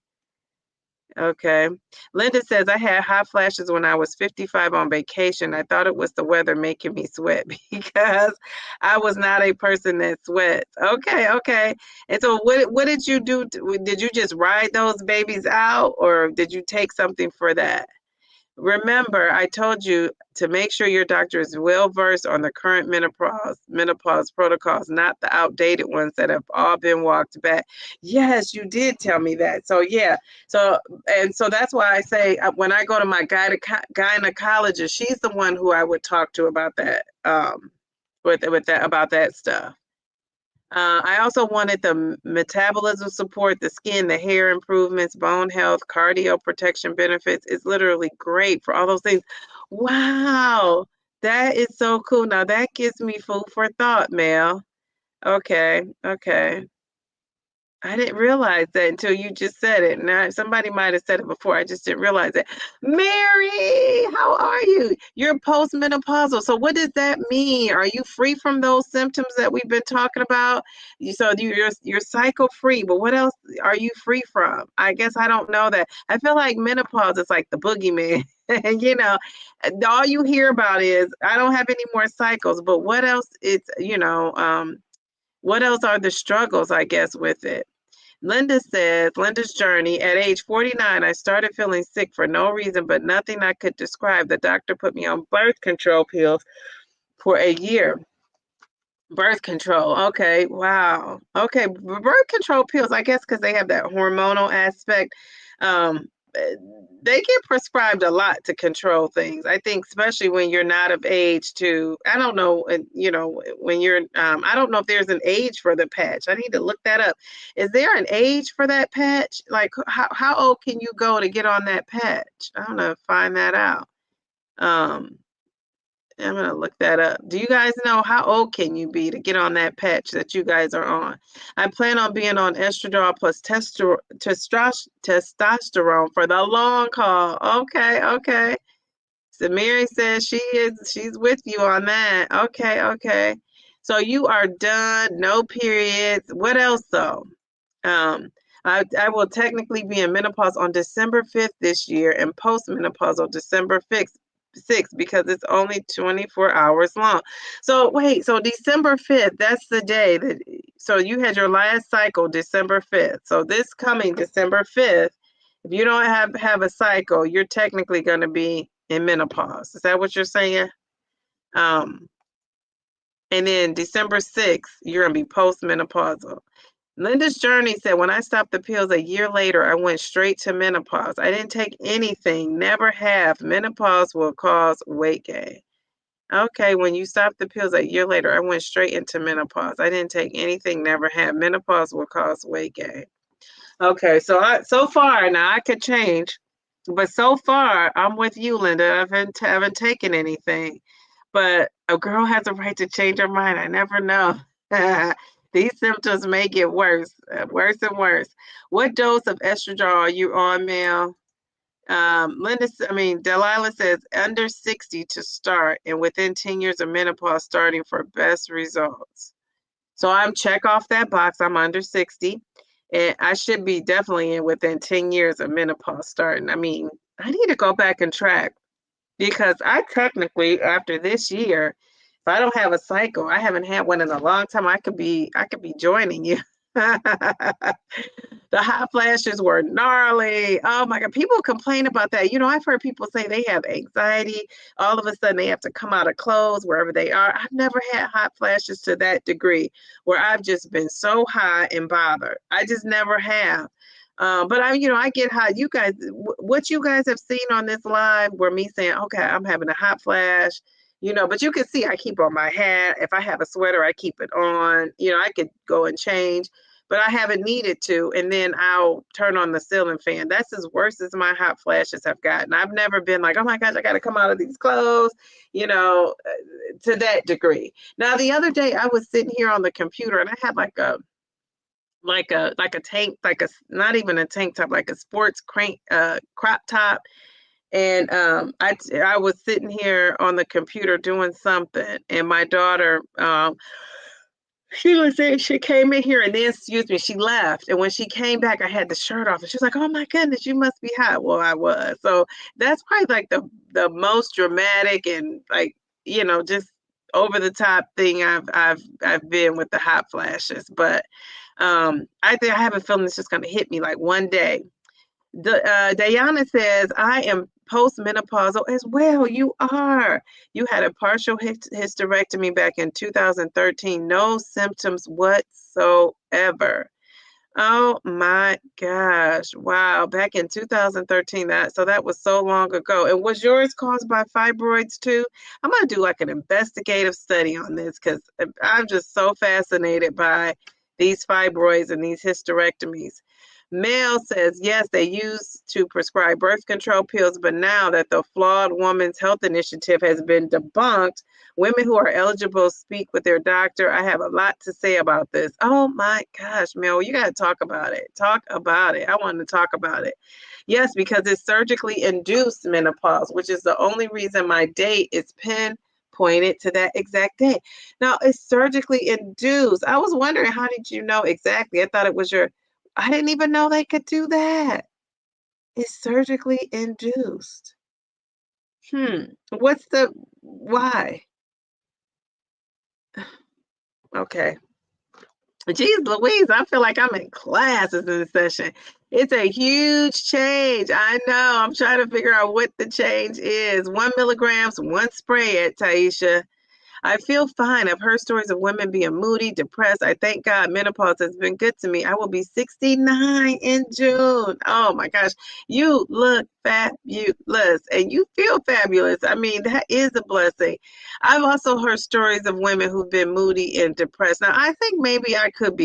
Okay. Linda says, I had hot flashes when I was 55 on vacation. I thought it was the weather making me sweat because I was not a person that sweats. Okay, okay. And so what did you do? Did you just ride those babies out or did you take something for that? Remember, I told you to make sure your doctor is well versed on the current menopause protocols, not the outdated ones that have all been walked back. Yes, you did tell me that. So yeah, so that's why I say when I go to my gynecologist, she's the one who I would talk to about that, with that about that stuff. I also wanted the metabolism support, the skin, the hair improvements, bone health, cardio protection benefits. It's literally great for all those things. Wow, that is so cool. Now that gives me food for thought, Mel. Okay, okay. I didn't realize that until you just said it. Now, somebody might have said it before. I just didn't realize it. Mary, how are you? You're postmenopausal. So, what does that mean? Are you free from those symptoms that we've been talking about? You're cycle free, but what else are you free from? I guess I don't know that. I feel like menopause is like the boogeyman. And all you hear about is I don't have any more cycles. But what else? What else are the struggles? I guess with it. Linda says, Linda's journey. At age 49, I started feeling sick for no reason, but nothing I could describe. The doctor put me on birth control pills for a year. Birth control. Okay. Wow. Okay. Birth control pills, I guess, because they have that hormonal aspect. Um, they get prescribed a lot to control things. I think, especially when you're not of age to, I don't know, when you're, I don't know if there's an age for the patch. I need to look that up. Is there an age for that patch? Like, how old can you go to get on that patch? I don't know, find that out. Um, I'm gonna look that up. Do you guys know how old can you be to get on that patch that you guys are on? I plan on being on estradiol plus testosterone for the long haul. Okay, okay. Samiri says she's with you on that. Okay, okay. So you are done, no periods. What else though? Um, I will technically be in menopause on December 5th this year and postmenopause on December 6th because it's only 24 hours long. So wait, so December 5th, that's the day that, so you had your last cycle December 5th. So this coming December 5th, if you don't have a cycle, you're technically going to be in menopause. Is that what you're saying? Um, and then December 6th, you're going to be postmenopausal. Linda's Journey said, when I stopped the pills a year later, I went straight to menopause. I didn't take anything, never have. Menopause will cause weight gain. Okay, when you stopped the pills a year later, I went straight into menopause. I didn't take anything, never have. Menopause will cause weight gain. Okay, so far, now I could change, but so far, I'm with you, Linda. I haven't taken anything. But a girl has a right to change her mind. I never know. These symptoms may get worse, worse and worse. What dose of estradiol are you on, Mel? Delilah says under 60 to start and within 10 years of menopause starting for best results. So I'm check off that box. I'm under 60 and I should be definitely in within 10 years of menopause starting. I mean, I need to go back and track because I technically, after this year, if I don't have a cycle, I haven't had one in a long time. I could be joining you. The hot flashes were gnarly. Oh my God. People complain about that. You know, I've heard people say they have anxiety. All of a sudden they have to come out of clothes wherever they are. I've never had hot flashes to that degree where I've just been so high and bothered. I just never have. But I get hot. You guys, what you guys have seen on this live were me saying, okay, I'm having a hot flash, but you can see I keep on my hat. If I have a sweater, I keep it on. I could go and change, but I haven't needed to. And then I'll turn on the ceiling fan. That's as worse as my hot flashes have gotten. I've never been like, oh my gosh, I got to come out of these clothes, to that degree. Now, the other day I was sitting here on the computer and I had like a tank, not even a tank top, like a sports crop top. And I was sitting here on the computer doing something, and my daughter, she came in here and then, excuse me, she left. And when she came back, I had the shirt off, and she was like, "Oh my goodness, you must be hot." Well, I was. So that's probably like the most dramatic and just over the top thing I've been with the hot flashes. But I think I have a feeling it's just going to hit me like one day. Diana says, I am postmenopausal as well. You are. You had a partial hysterectomy back in 2013. No symptoms whatsoever. Oh my gosh. Wow. Back in 2013, that was so long ago. And was yours caused by fibroids too? I'm going to do like an investigative study on this because I'm just so fascinated by these fibroids and these hysterectomies. Mel says, yes, they used to prescribe birth control pills, but now that the Flawed Woman's Health Initiative has been debunked, women who are eligible speak with their doctor. I have a lot to say about this. Oh my gosh, Mel, you got to talk about it. Talk about it. I want to talk about it. Yes, because it's surgically induced menopause, which is the only reason my date is pinpointed to that exact day. Now, it's surgically induced. I was wondering, how did you know exactly? I thought it was I didn't even know they could do that. It's surgically induced. What's why? Okay. Geez Louise, I feel like I'm in classes in this session. It's a huge change. I know. I'm trying to figure out what the change is. 1 milligrams, one spray at Taisha. I feel fine. I've heard stories of women being moody, depressed. I thank God menopause has been good to me. I will be 69 in June. Oh my gosh. You look fabulous and you feel fabulous. I mean, that is a blessing. I've also heard stories of women who've been moody and depressed. Now, I think maybe I can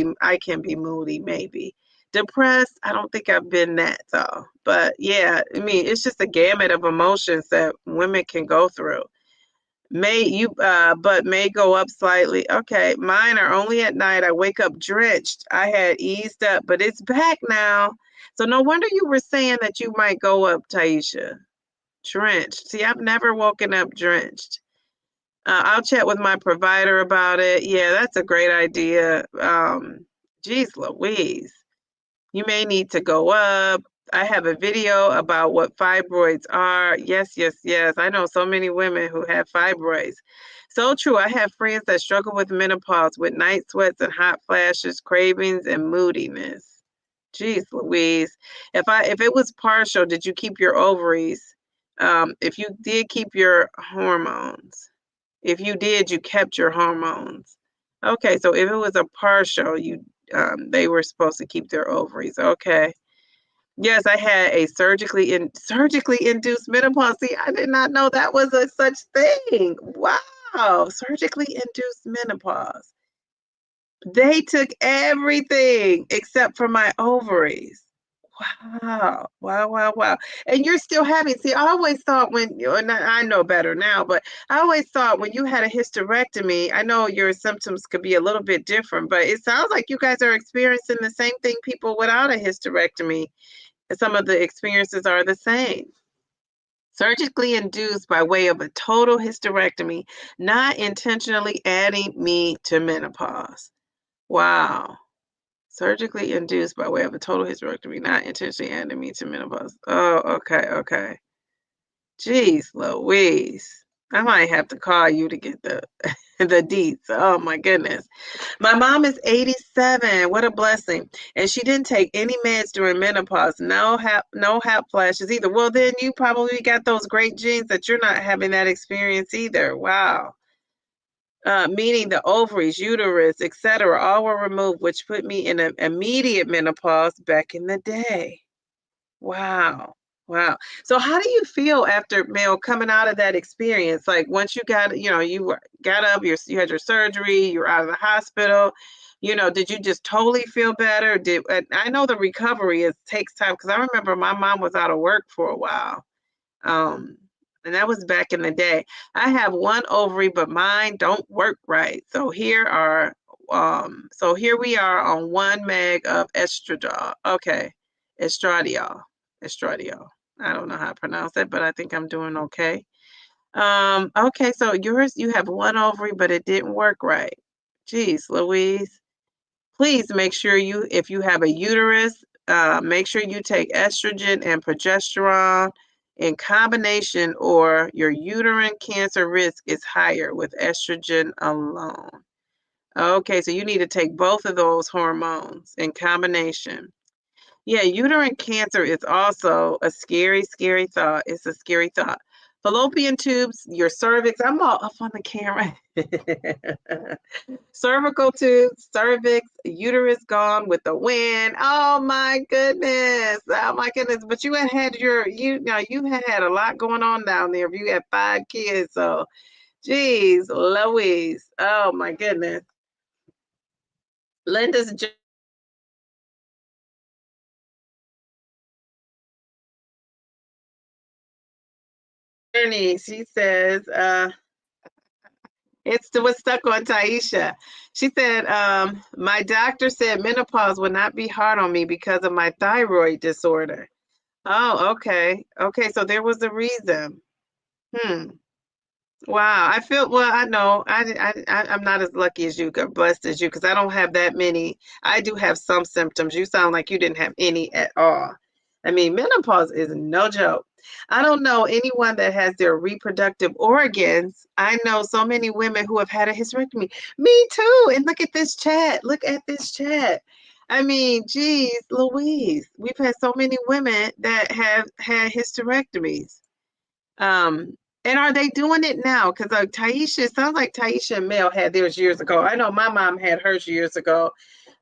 be moody, maybe. Depressed, I don't think I've been that though. But yeah, I mean, it's just a gamut of emotions that women can go through. But may go up slightly. Okay, mine are only at night. I wake up drenched. I had eased up, but it's back now. So no wonder you were saying that you might go up, Taisha. Drenched. See, I've never woken up drenched. I'll chat with my provider about it. Yeah, that's a great idea. Geez Louise. You may need to go up. I have a video about what fibroids are. Yes, yes, yes. I know so many women who have fibroids. So true. I have friends that struggle with menopause with night sweats and hot flashes, cravings, and moodiness. Jeez Louise. If it was partial, did you keep your ovaries? If you did keep your hormones. If you did, you kept your hormones. Okay, so if it was a partial, they were supposed to keep their ovaries. Okay. Yes, I had a surgically induced menopause. See, I did not know that was a such thing. Wow, surgically induced menopause. They took everything except for my ovaries. Wow. Wow, wow, wow. And you're still having, see, I always thought and I know better now, but I always thought when you had a hysterectomy, I know your symptoms could be a little bit different, but it sounds like you guys are experiencing the same thing people without a hysterectomy. Some of the experiences are the same. Surgically induced by way of a total hysterectomy, not intentionally adding me to menopause. Wow. Surgically induced by way of a total hysterectomy, not intentionally adding me to menopause. Oh, okay, okay. Jeez Louise. I might have to call you to get the the deets. Oh my goodness. My mom is 87. What a blessing. And she didn't take any meds during menopause. No hap flashes either. Well, then you probably got those great genes that you're not having that experience either. Wow. Meaning the ovaries, uterus, etc., all were removed, which put me in an immediate menopause back in the day. Wow. Wow. So how do you feel after, Mel, coming out of that experience? Like once you got, got up, you had your surgery, you're out of the hospital, did you just totally feel better? And I know the recovery takes time because I remember my mom was out of work for a while. Um, and that was back in the day. I have one ovary, but mine don't work right. So here we are on 1 meg of estradiol. Okay. Estradiol. Estradiol. I don't know how to pronounce it, but I think I'm doing okay. Okay, so you have one ovary, but it didn't work right. Jeez, Louise. Please make sure if you have a uterus, make sure you take estrogen and progesterone in combination, or your uterine cancer risk is higher with estrogen alone. Okay, so you need to take both of those hormones in combination. Yeah, uterine cancer is also a scary, scary thought. It's a scary thought. Fallopian tubes, your cervix. I'm all up on the camera. Cervical tubes, cervix, uterus gone with the wind. Oh my goodness. Oh my goodness. But you you had a lot going on down there. You had 5 kids. So geez, Louise. Oh my goodness. Linda's journey, she says, it's what's stuck on Taisha. She said, my doctor said menopause would not be hard on me because of my thyroid disorder. Oh, okay. Okay, so there was a reason. Hmm. Wow. I know I'm not as lucky as you, or blessed as you, because I don't have that many. I do have some symptoms. You sound like you didn't have any at all. I mean, menopause is no joke. I don't know anyone that has their reproductive organs. I know so many women who have had a hysterectomy. Me too. And look at this chat. Look at this chat. I mean, geez, Louise, we've had so many women that have had hysterectomies. Um, and are they doing it now? Because Taisha, it sounds like Taisha and Mel had theirs years ago. I know my mom had hers years ago,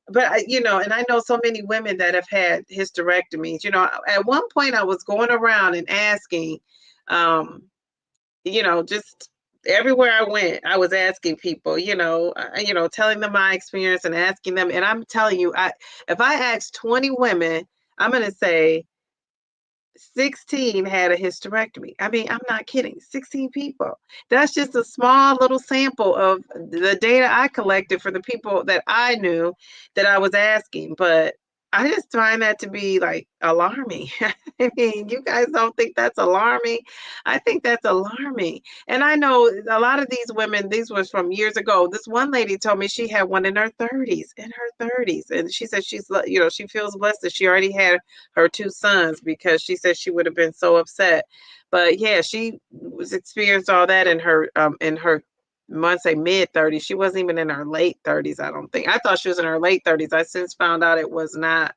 but and I know so many women that have had hysterectomies. At one point I was going around and asking, just everywhere I went, I was asking people, telling them my experience and asking them. And I'm telling you, if I ask 20 women, I'm going to say 16 had a hysterectomy. I mean, I'm not kidding. 16 people. That's just a small little sample of the data I collected for the people that I knew that I was asking. But I just find that to be like alarming. I mean, you guys don't think that's alarming? I think that's alarming. And I know a lot of these women, these was from years ago. This one lady told me she had one in her 30s. And she said she feels blessed that she already had her two sons because she said she would have been so upset. But yeah, she was experienced all that in her I want to say mid 30s. She wasn't even in her late 30s, I don't think. I thought she was in her late 30s. I since found out it was not.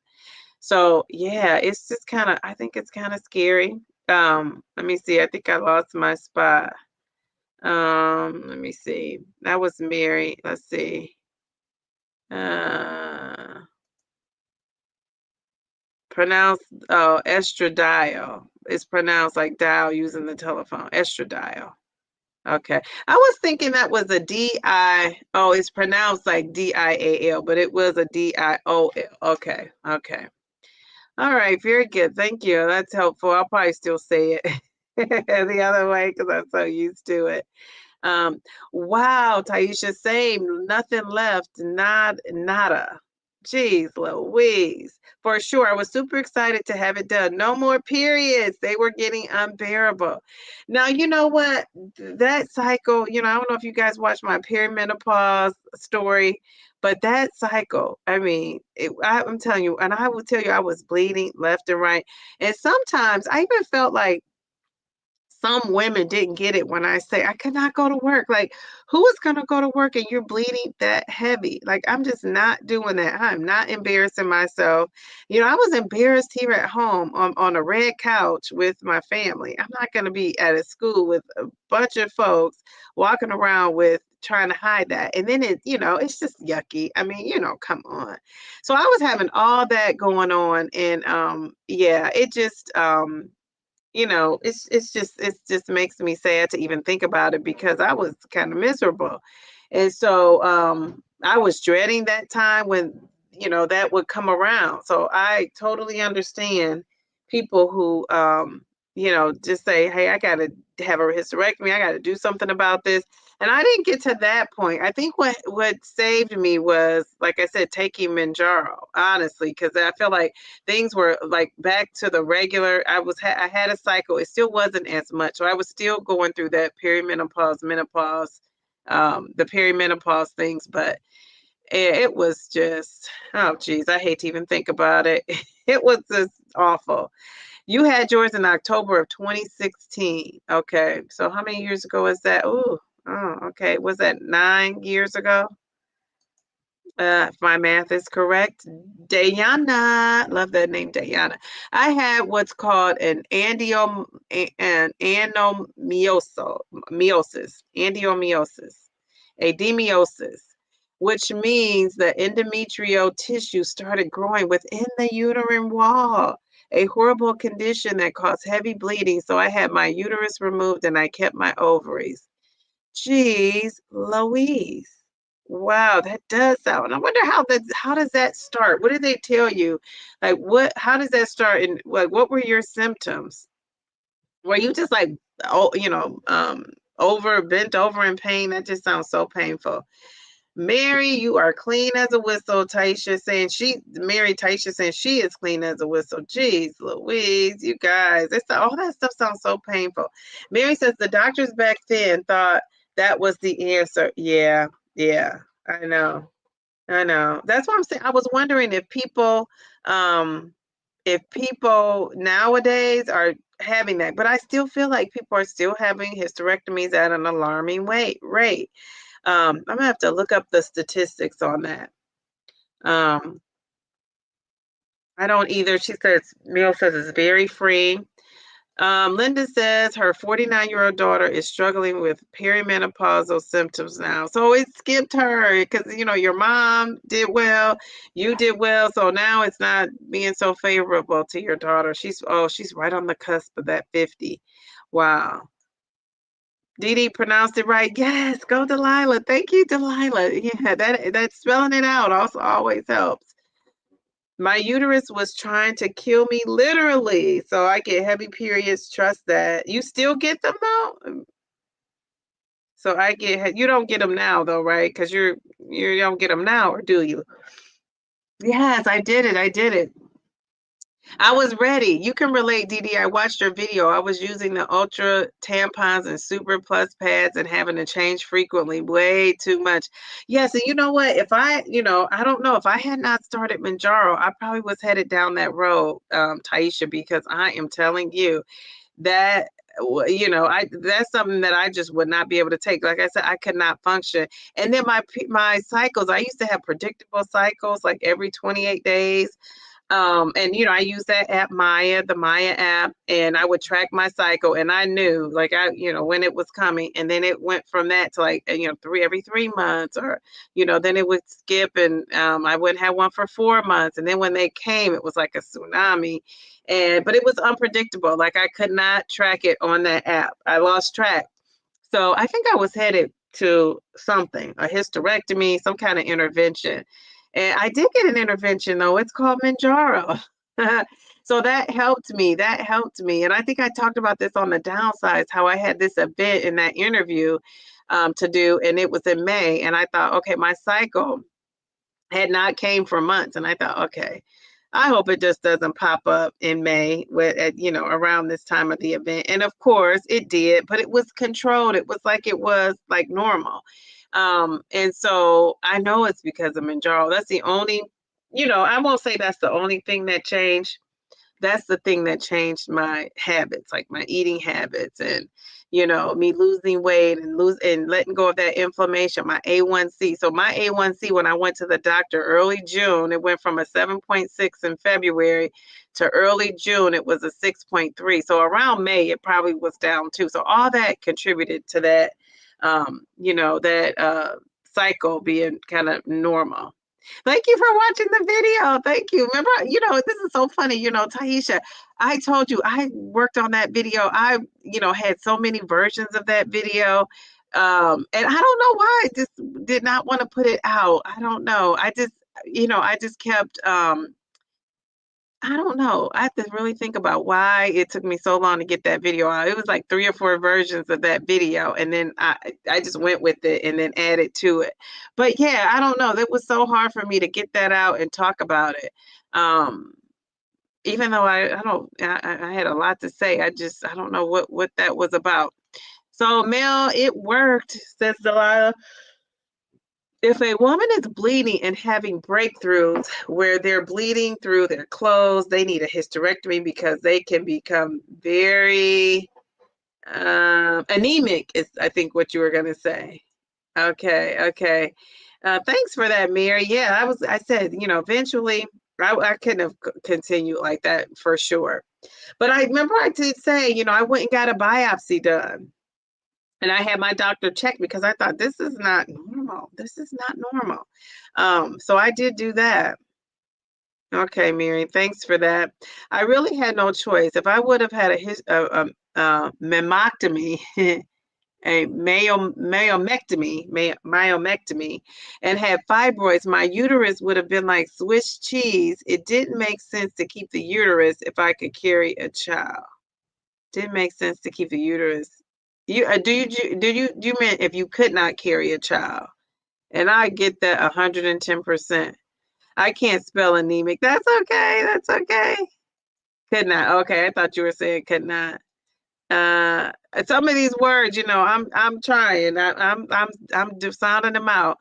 So yeah, it's just kind of I think it's kind of scary. Let me see. I think I lost my spot. Let me see. That was Mary. Let's see. Uh Pronounced estradiol. It's pronounced like dial using the telephone. Estradiol. Okay. I was thinking that was a D-I. Oh, it's pronounced like D-I-A-L, but it was a D-I-O-L. Okay. Okay. All right. Very good. Thank you. That's helpful. I'll probably still say it the other way because I'm so used to it. Um, wow, Taisha, same, nothing left, nada. Jeez Louise. For sure. I was super excited to have it done. No more periods. They were getting unbearable. Now, you know what? That cycle, I don't know if you guys watched my perimenopause story, but that cycle, I mean, I'm telling you, and I will tell you, I was bleeding left and right. And sometimes I even felt like some women didn't get it when I say I could not go to work. Like, who is going to go to work and you're bleeding that heavy? Like, I'm just not doing that. I'm not embarrassing myself. I was embarrassed here at home on a red couch with my family. I'm not going to be at a school with a bunch of folks walking around with trying to hide that. And then it's just yucky. I mean, come on. So I was having all that going on. And yeah, it just it's just makes me sad to even think about it because I was kind of miserable. And so I was dreading that time when that would come around. So I totally understand people who just say, hey, I gotta have a hysterectomy, I gotta do something about this. And I didn't get to that point. I think what saved me was, like I said, taking Mounjaro, honestly, because I feel like things were like back to the regular. I had a cycle. It still wasn't as much. So I was still going through that perimenopause, menopause, the perimenopause things, but it was just, oh geez, I hate to even think about it. It was just awful. You had yours in October of 2016. Okay. So how many years ago is that? Oh, okay. Was that 9 years ago? If my math is correct. Dayana, love that name, Dayana. I had what's called an adenomyosis, which means the endometrial tissue started growing within the uterine wall. A horrible condition that caused heavy bleeding. So I had my uterus removed and I kept my ovaries. Jeez Louise. Wow, that does sound. I wonder how does that start? What did they tell you? Like how does that start and what were your symptoms? Were you just like bent over in pain? That just sounds so painful. Mary, you are clean as a whistle. Taisha saying she is clean as a whistle. Jeez Louise, you guys, all that stuff sounds so painful. Mary says the doctors back then thought that was the answer. Yeah, yeah, I know. I know. That's what I'm saying. I was wondering if people nowadays are having that, but I still feel like people are still having hysterectomies at an alarming rate. I'm gonna have to look up the statistics on that. Um, I don't either. Neil says it's very free. Linda says her 49-year-old daughter is struggling with perimenopausal symptoms now. So it skipped her because, your mom did well, you did well. So now it's not being so favorable to your daughter. She's right on the cusp of that 50. Wow. Dee Dee pronounced it right. Yes, go Delilah. Thank you, Delilah. Yeah, that spelling it out also always helps. My uterus was trying to kill me literally. So I get heavy periods. Trust that. You still get them though? So I get you don't get them now though, right? Because you don't get them now, or do you? Yes, I did it. I did it. I was ready. You can relate, Dee. I watched your video. I was using the Ultra tampons and Super Plus pads and having to change frequently, way too much. Yes, and you know what? If I don't know, if I had not started Mounjaro, I probably was headed down that road, Taisha, because I am telling you that I that's something that I just would not be able to take. Like I said, I could not function. And then my cycles, I used to have predictable cycles like every 28 days. And I use that app Maya, the Maya app, and I would track my cycle, and I knew like when it was coming, and then it went from that to like every 3 months, or then it would skip, and I wouldn't have one for 4 months, and then when they came, it was like a tsunami, but it was unpredictable. Like I could not track it on that app. I lost track. So I think I was headed to something, a hysterectomy, some kind of intervention. And I did get an intervention though. It's called Mounjaro. So that helped me. That helped me. And I think I talked about this on the Downsize, how I had this event in that interview to do, and it was in May. And I thought, okay, my cycle had not came for months, and I thought, okay, I hope it just doesn't pop up in May around this time of the event. And of course it did, but it was controlled. It was like normal. And so I know it's because of Mounjaro. That's the only, I won't say that's the only thing that changed. That's the thing that changed my habits, like my eating habits, and me losing weight and letting go of that inflammation, my A1C. So my A1C, when I went to the doctor early June, it went from a 7.6 in February to early June, it was a 6.3. So around May, it probably was down too. So all that contributed to that, cycle being kind of normal. Thank you for watching the video. Thank you. Remember, this is so funny. Taisha, I told you I worked on that video. I, had so many versions of that video. And I don't know why I just did not want to put it out. I don't know. I just kept I don't know. I have to really think about why it took me so long to get that video out. It was like 3 or 4 versions of that video, and then I just went with it and then added to it. But yeah, I don't know. It was so hard for me to get that out and talk about it. Even though I had a lot to say. I don't know what that was about. So Mel, it worked, says Delilah. If a woman is bleeding and having breakthroughs where they're bleeding through their clothes, they need a hysterectomy because they can become very anemic, is I think what you were going to say. Okay. Thanks for that, Mary. Yeah, I said, eventually I couldn't have continued like that for sure. But I remember I did say, I went and got a biopsy done. And I had my doctor check because I thought this is not normal. This is not normal. So I did do that. Okay, Mary, thanks for that. I really had no choice. If I would have had a mammectomy, a myomectomy, and had fibroids, my uterus would have been like Swiss cheese. It didn't make sense to keep the uterus if I could carry a child. Didn't make sense to keep the uterus. You do you mean if you could not carry a child? And I get that 110%. I can't spell anemic. That's okay. That's okay. Could not. Okay, I thought you were saying could not. Some of these words, I'm trying. I'm sounding them out.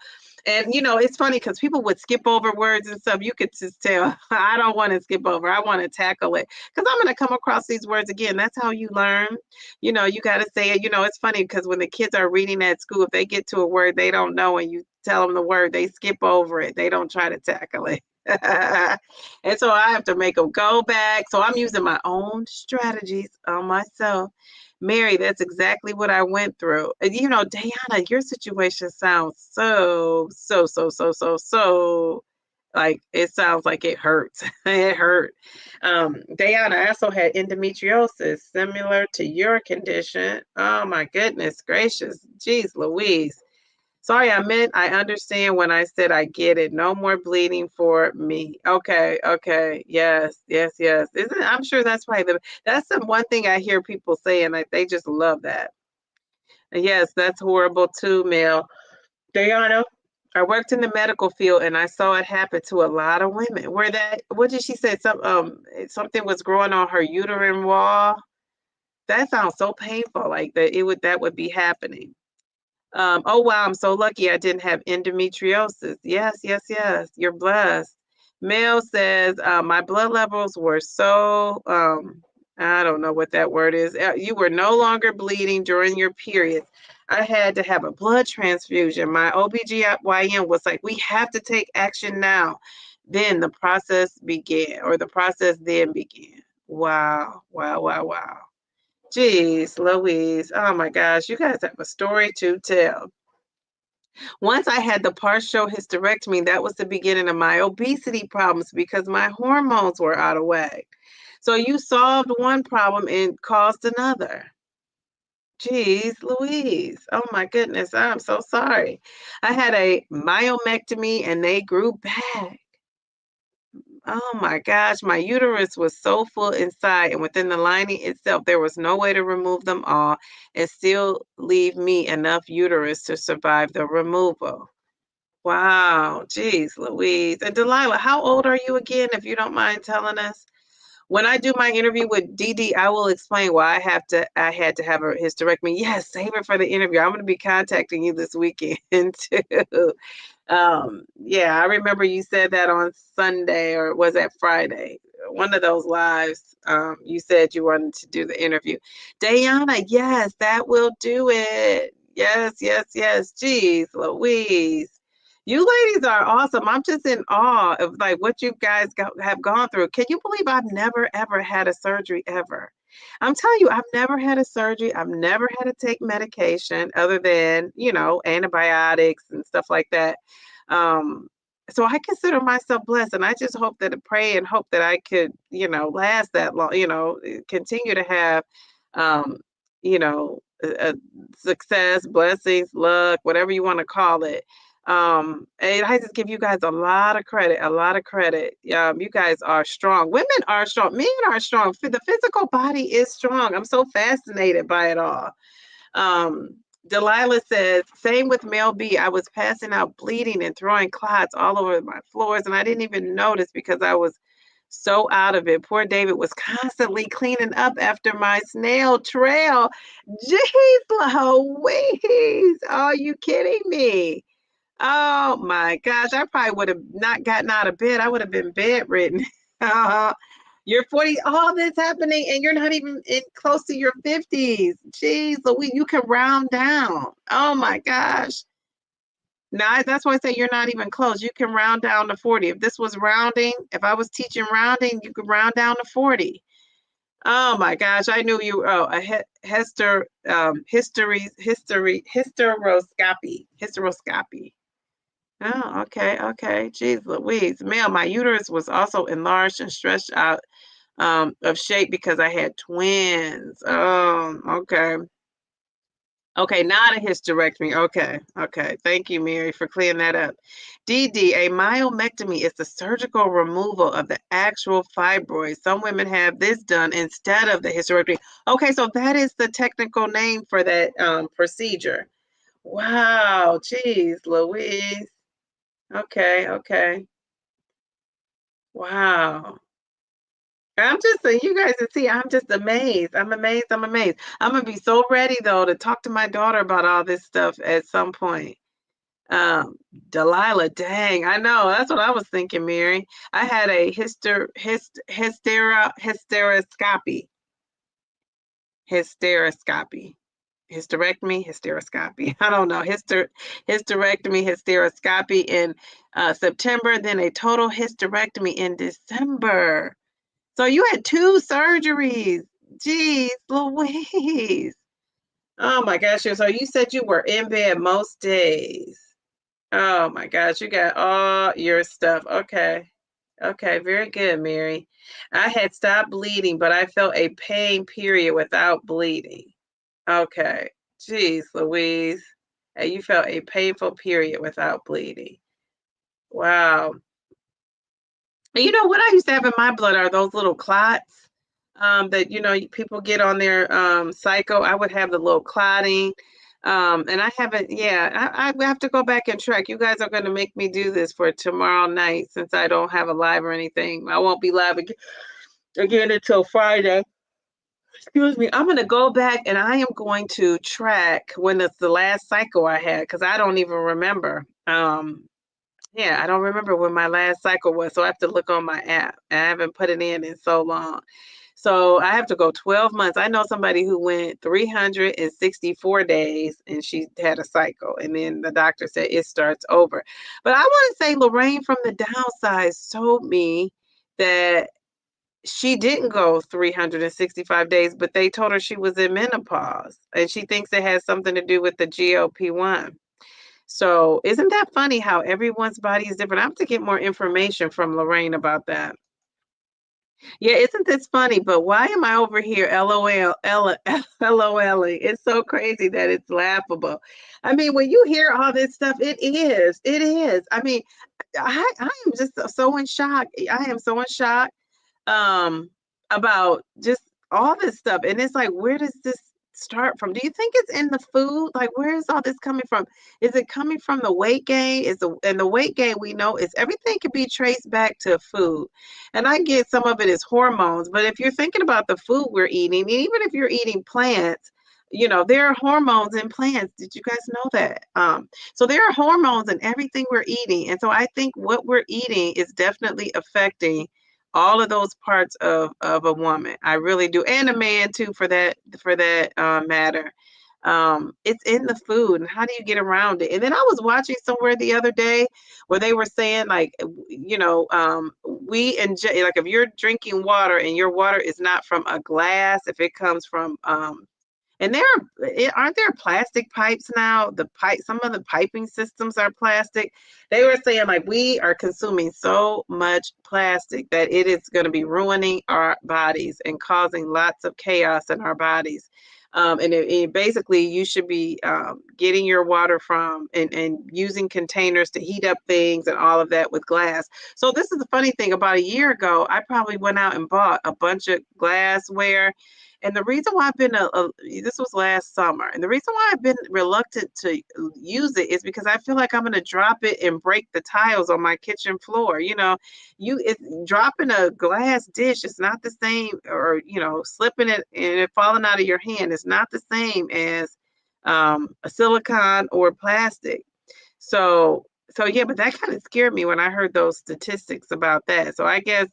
And it's funny because people would skip over words and stuff. You could just tell I don't want to skip over. I want to tackle it because I'm going to come across these words again. That's how you learn. You got to say it. It's funny because when the kids are reading at school, if they get to a word they don't know and you tell them the word, they skip over it. They don't try to tackle it. And so I have to make them go back. So I'm using my own strategies on myself. Mary, that's exactly what I went through. And, Diana, your situation sounds so like it sounds like it hurts. It hurt. Diana, I also had endometriosis similar to your condition. Oh my goodness gracious. Jeez Louise. Sorry, I understand when I said I get it. No more bleeding for me. Okay, okay. Yes, yes, yes. Isn't I'm sure that's probably that's the one thing I hear people saying, like they just love that. Yes, that's horrible too, Mel. Diana, I worked in the medical field and I saw it happen to a lot of women. Where that what did she say? Something was growing on her uterine wall. That sounds so painful, like that would be happening. Oh wow, I'm so lucky I didn't have endometriosis. Yes, yes, yes. You're blessed. Mel says, my blood levels were so I don't know what that word is. You were no longer bleeding during your periods. I had to have a blood transfusion. My OBGYN was like, we have to take action now. Then the process began, or the process then began. Wow, wow, wow, wow. Jeez, Louise. Oh my gosh, you guys have a story to tell. Once I had the partial hysterectomy, that was the beginning of my obesity problems because my hormones were out of whack. So you solved one problem and caused another. Jeez, Louise. Oh my goodness, I'm so sorry. I had a myomectomy and they grew back. Oh my gosh, my uterus was so full inside, and within the lining itself, there was no way to remove them all and still leave me enough uterus to survive the removal. Wow, geez, Louise. And Delilah, how old are you again, if you don't mind telling us? When I do my interview with Dee Dee, I will explain why I had to have a hysterectomy. Yes, save it for the interview. I'm going to be contacting you this weekend too. Yeah, I remember you said that on Sunday, or was that Friday? One of those lives. You said you wanted to do the interview. Dayana, yes, that will do it. Yes, yes, yes. Geez, Louise. You ladies are awesome. I'm just in awe of like what you guys have gone through. Can you believe I've never ever had a surgery ever? I'm telling you, I've never had a surgery. I've never had to take medication other than, antibiotics and stuff like that. Um, so I consider myself blessed, and I just hope that I pray and hope that I could, last that long, continue to have, um, success, blessings, luck, whatever you want to call it. And I just give you guys a lot of credit, a lot of credit. You guys are strong. Women are strong. Men are strong. The physical body is strong. I'm so fascinated by it all. Um, Delilah says, same with Mel B. I was passing out bleeding and throwing clots all over my floors, and I didn't even notice because I was so out of it. Poor David was constantly cleaning up after my snail trail. Jeez Louise, are you kidding me? Oh my gosh, I probably would have not gotten out of bed. I would have been bedridden. You're 40, all this happening, and you're not even in close to your 50s. Jeez, Louise, you can round down. Oh my gosh. Now that's why I say you're not even close. You can round down to 40. If this was rounding, if I was teaching rounding, you could round down to 40. Oh my gosh, I knew you. Oh, a hysteroscopy. Oh, okay, okay. Jeez Louise. Ma'am, my uterus was also enlarged and stretched out of shape because I had twins. Oh, okay. Okay, not a hysterectomy. Okay, okay. Thank you, Mary, for clearing that up. DD, a myomectomy is the surgical removal of the actual fibroids. Some women have this done instead of the hysterectomy. Okay, so that is the technical name for that procedure. Wow, geez, Louise. Okay, okay. Wow. I'm just saying, you guys can see, I'm just amazed. I'm amazed. I'm amazed. I'm gonna be so ready though to talk to my daughter about all this stuff at some point. Um, Delilah, dang, I know. That's what I was thinking, Mary. I had a hysteroscopy. Hysteroscopy. Hysterectomy, hysteroscopy. I don't know. Hysterectomy, hysteroscopy in September, then a total hysterectomy in December. So you had two surgeries. Jeez, Louise. Oh my gosh. So you said you were in bed most days. Oh my gosh, you got all your stuff. Okay. Okay, very good, Mary. I had stopped bleeding, but I felt a pain period without bleeding. Okay. Jeez, Louise. and you felt a painful period without bleeding. Wow. And you know what I used to have in my blood are those little clots that people get on their cycle. I would have the little clotting, and I haven't. Yeah, I have to go back and track. You guys are going to make me do this for tomorrow night since I don't have a live or anything. I won't be live again until Friday. Excuse me. I'm going to go back and I am going to track when it's the last cycle I had because I don't even remember. Yeah, I don't remember when my last cycle was, so I have to look on my app. I haven't put it in so long. So I have to go 12 months. I know somebody who went 364 days and she had a cycle, and then the doctor said it starts over. But I want to say Lorraine from the Downsize told me that she didn't go 365 days, but they told her she was in menopause, and she thinks it has something to do with the GLP-1. So isn't that funny how everyone's body is different? I have to get more information from Lorraine about that. Yeah, isn't this funny? But why am I over here LOL, LOLing? It's so crazy that it's laughable. I mean, when you hear all this stuff, it is. It is. I mean, I am just so in shock. I am so in shock um about just all this stuff, and it's like, where does this start from? Do you think it's in the food? Like, where is all this coming from? Is it coming from the weight gain? And the weight gain, we know, is everything can be traced back to food, and I get some of it is hormones, but if you're thinking about the food we're eating, even if you're eating plants, there are hormones in plants. Did you guys know that? So there are hormones in everything we're eating, and so I think what we're eating is definitely affecting all of those parts of a woman. I really do, and a man too, for that matter. It's in the food, and how do you get around it? And then I was watching somewhere the other day where they were saying, like, we inject, like, if you're drinking water and your water is not from a glass, if it comes from and aren't there plastic pipes now? Some of the piping systems are plastic. They were saying, like, we are consuming so much plastic that it is going to be ruining our bodies and causing lots of chaos in our bodies. And basically, you should be getting your water from and using containers to heat up things and all of that with glass. So this is the funny thing. About a year ago, I probably went out and bought a bunch of glassware. And the reason why I've been this was last summer, and the reason why I've been reluctant to use it is because I feel like I'm going to drop it and break the tiles on my kitchen floor. It's dropping a glass dish is not the same, or slipping it and it falling out of your hand is not the same as a silicone or plastic. So yeah, but that kind of scared me when I heard those statistics about that. So I guess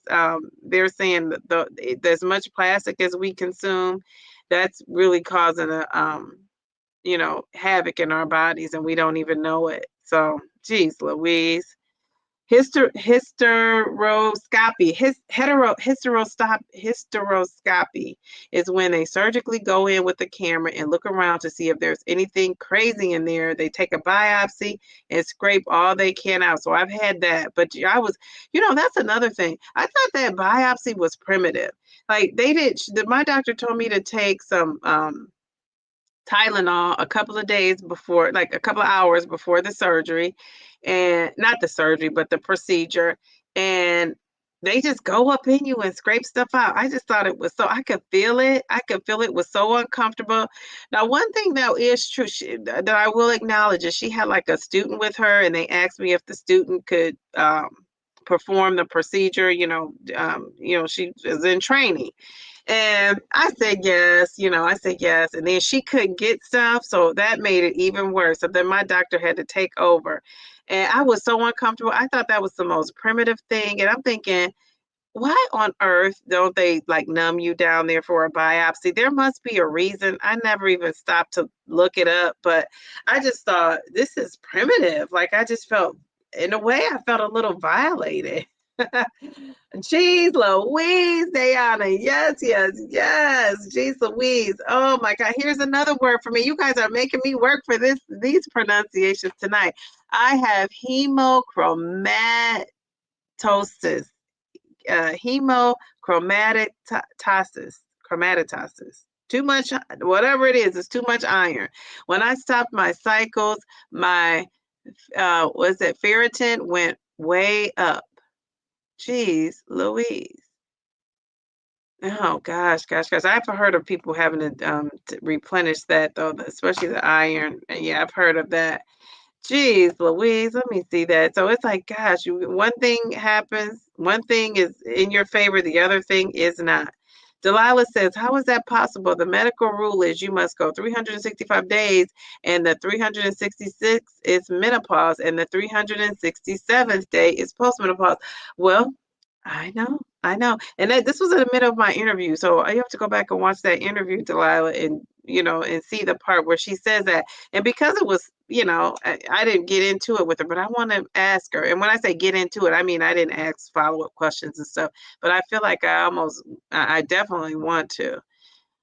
they're saying that as much plastic as we consume, that's really causing havoc in our bodies, and we don't even know it. So, geez, Louise. Hysteroscopy is when they surgically go in with the camera and look around to see if there's anything crazy in there. They take a biopsy and scrape all they can out. So I've had that, but that's another thing. I thought that biopsy was primitive. Like, my doctor told me to take some Tylenol a couple of days before, like a couple of hours before the surgery, and not the surgery, but the procedure. And they just go up in you and scrape stuff out. I just thought it was I could feel it. I could feel it was so uncomfortable. Now, one thing that is true that I will acknowledge is she had like a student with her, and they asked me if the student could perform the procedure. She was in training. And I said yes, and then she couldn't get stuff, so that made it even worse. So then my doctor had to take over, and I was so uncomfortable. I thought that was the most primitive thing, and I'm thinking, why on earth don't they like numb you down there for a biopsy? There must be a reason. I never even stopped to look it up, but I just thought this is primitive. Like, I just felt, in a way, I felt a little violated. Jeez Louise, Diana. Yes, yes, yes. Jeez Louise. Oh my God. Here's another word for me. You guys are making me work for these pronunciations tonight. I have hemochromatosis. Hemochromatosis. Chromatosis. Too much, whatever it is, it's too much iron. When I stopped my cycles, my was it ferritin went way up. Jeez, Louise. Oh gosh. I've heard of people having to replenish that though, especially the iron. Yeah, I've heard of that. Jeez, Louise, let me see that. So it's like, gosh, one thing happens, one thing is in your favor, the other thing is not. Delilah says, how is that possible? The medical rule is you must go 365 days, and the 366 is menopause, and the 367th day is postmenopause. Well, I know. And this was in the middle of my interview. So I have to go back and watch that interview, Delilah, and and see the part where she says that. And because it was, I didn't get into it with her, but I want to ask her. And when I say get into it, I mean I didn't ask follow-up questions and stuff, but I feel like I definitely want to.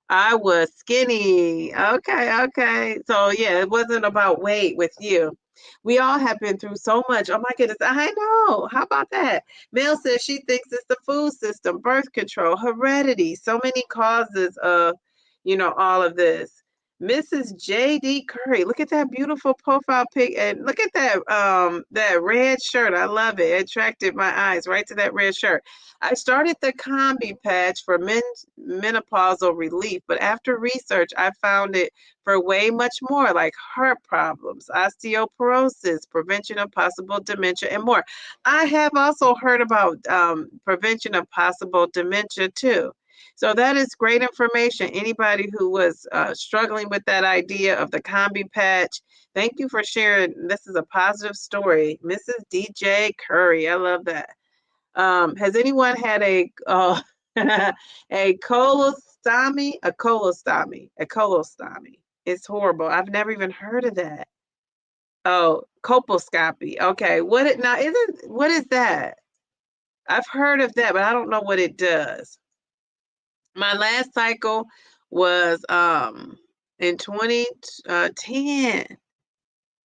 I was skinny. Okay. So yeah, it wasn't about weight with you. We all have been through so much. Oh my goodness, I know. How about that? Mel says she thinks it's the food system, birth control, heredity, so many causes of, all of this. Mrs. J.D. Curry, look at that beautiful profile pic, and look at that red shirt. I love it. It attracted my eyes right to that red shirt. I started the Combi patch for men's menopausal relief, but after research, I found it for way much more, like heart problems, osteoporosis, prevention of possible dementia, and more. I have also heard about prevention of possible dementia too. So that is great information. Anybody who was struggling with that idea of the Combi patch, thank you for sharing. This is a positive story. Mrs. DJ Curry, I love that. Has anyone had a colostomy? A colostomy. A colostomy. It's horrible. I've never even heard of that. Oh, colposcopy. Okay. What is that? I've heard of that, but I don't know what it does. My last cycle was in 2010.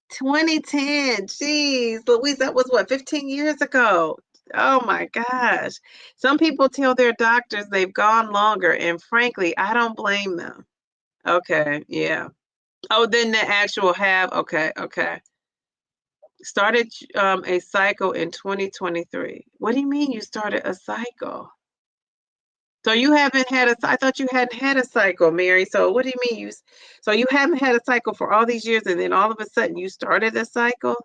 2010. Jeez, Louise, that was what, 15 years ago? Oh my gosh. Some people tell their doctors they've gone longer, and frankly, I don't blame them. Okay, yeah. Oh, then the actual have, okay. Started a cycle in 2023. What do you mean you started a cycle? So you haven't had I thought you hadn't had a cycle, Mary. So what do you mean so you haven't had a cycle for all these years, and then all of a sudden you started a cycle?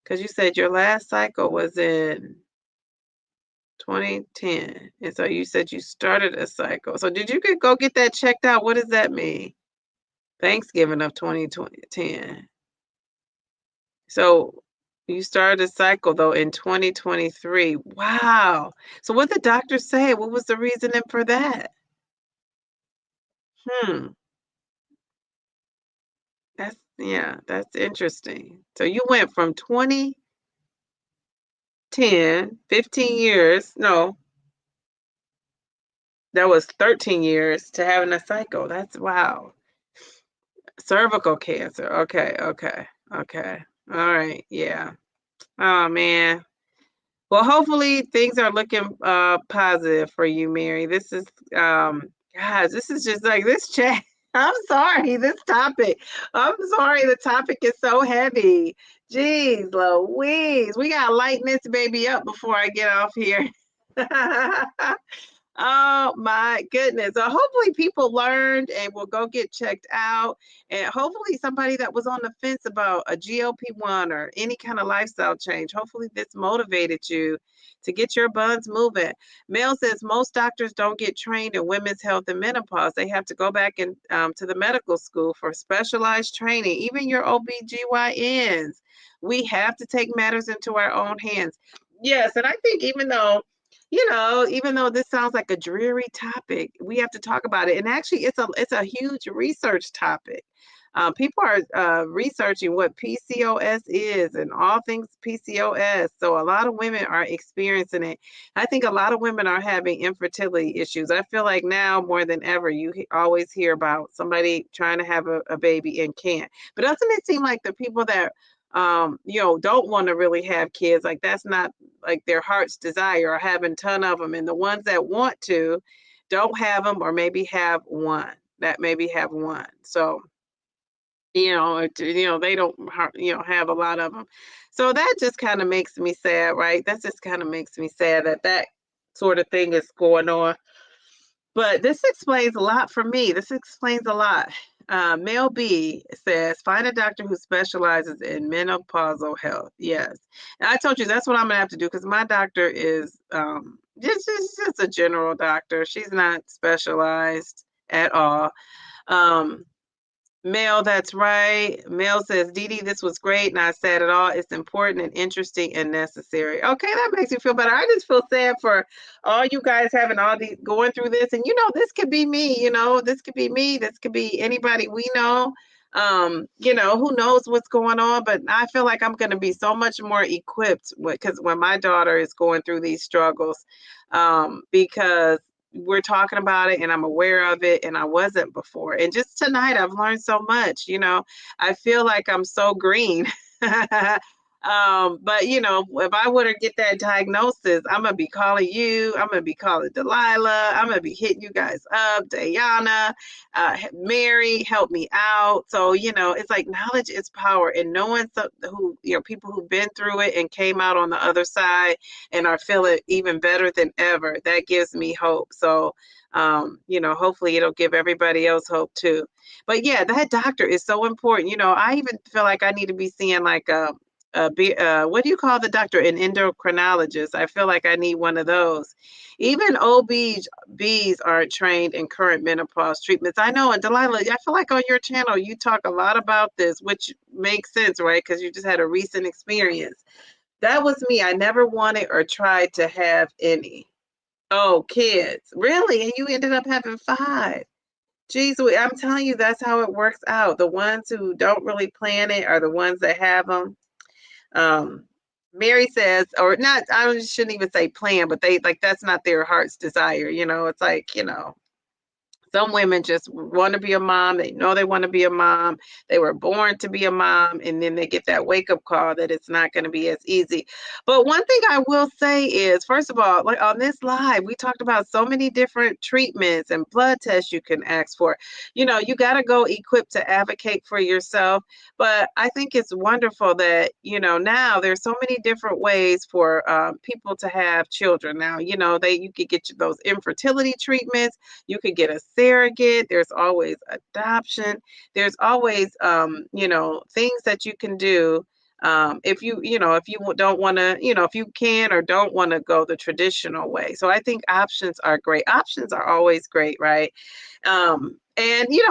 Because you said your last cycle was in 2010. And so you said you started a cycle. So did you go get that checked out? What does that mean? Thanksgiving of 2010. So you started a cycle though in 2023. Wow. So what did the doctor say? What was the reasoning for that? Hmm. That's interesting. So you went from 2010, 15 years, no, that was 13 years to having a cycle. That's wow. Cervical cancer. Okay. All right. Yeah. Oh man. Well, hopefully things are looking positive for you, Mary. This is guys, this is just like this chat. I'm sorry, this topic. I'm sorry, the topic is so heavy. Jeez, Louise. We gotta lighten this baby up before I get off here. Oh my goodness. So hopefully people learned and will go get checked out. And hopefully somebody that was on the fence about a GLP-1 or any kind of lifestyle change, hopefully this motivated you to get your buns moving. Mel says most doctors don't get trained in women's health and menopause. They have to go back and to the medical school for specialized training. Even your OBGYNs. We have to take matters into our own hands. Yes, and I think even though this sounds like a dreary topic, we have to talk about it. And actually, it's a huge research topic. People are researching what PCOS is and all things PCOS. So a lot of women are experiencing it. I think a lot of women are having infertility issues. I feel like now more than ever, you always hear about somebody trying to have a baby and can't. But doesn't it seem like the people that don't want to really have kids, like that's not like their heart's desire, or having a ton of them, and the ones that want to don't have them or maybe have one. that maybe have one. So, they don't, have a lot of them. So that just kind of makes me sad, right? That just kind of makes me sad that that sort of thing is going on. But this explains a lot for me. This explains a lot. Mel B says, find a doctor who specializes in menopausal health. Yes. And I told you that's what I'm going to have to do because my doctor is just a general doctor. She's not specialized at all. Mel, that's right. Mel says, Dee Dee, this was great. Not sad at all. It's important and interesting and necessary. Okay, that makes me feel better. I just feel sad for all you guys having all these going through this. And this could be me, this could be me. This could be anybody we know. Who knows what's going on, but I feel like I'm going to be so much more equipped because when my daughter is going through these struggles, because we're talking about it and I'm aware of it and I wasn't before. And just tonight I've learned so much, I feel like I'm so green. But if I were to get that diagnosis, I'm gonna be calling you, I'm gonna be calling Delilah, I'm gonna be hitting you guys up, Diana, Mary, help me out. So, it's like knowledge is power, and knowing who, people who've been through it and came out on the other side and are feeling even better than ever, that gives me hope. So, hopefully it'll give everybody else hope too. But yeah, that doctor is so important. I even feel like I need to be seeing like what do you call the doctor? An endocrinologist. I feel like I need one of those. Even OBs aren't trained in current menopause treatments. I know, and Delilah, I feel like on your channel you talk a lot about this, which makes sense, right? Because you just had a recent experience. That was me. I never wanted or tried to have any. Oh, kids. Really? And you ended up having 5. Geez, I'm telling you, that's how it works out. The ones who don't really plan it are the ones that have them. Mary says, or not, I shouldn't even say plan, but they like that's not their heart's desire. It's like, some women just want to be a mom. They know they want to be a mom. They were born to be a mom. And then they get that wake up call that it's not going to be as easy. But one thing I will say is, first of all, like on this live, we talked about so many different treatments and blood tests you can ask for. You got to go equipped to advocate for yourself. But I think it's wonderful that, now there's so many different ways for people to have children. Now, you could get those infertility treatments. You could get a surrogate. There's always adoption. There's always, things that you can do. If you don't want to, if you can or don't want to go the traditional way. So I think options are great. Options are always great, right? And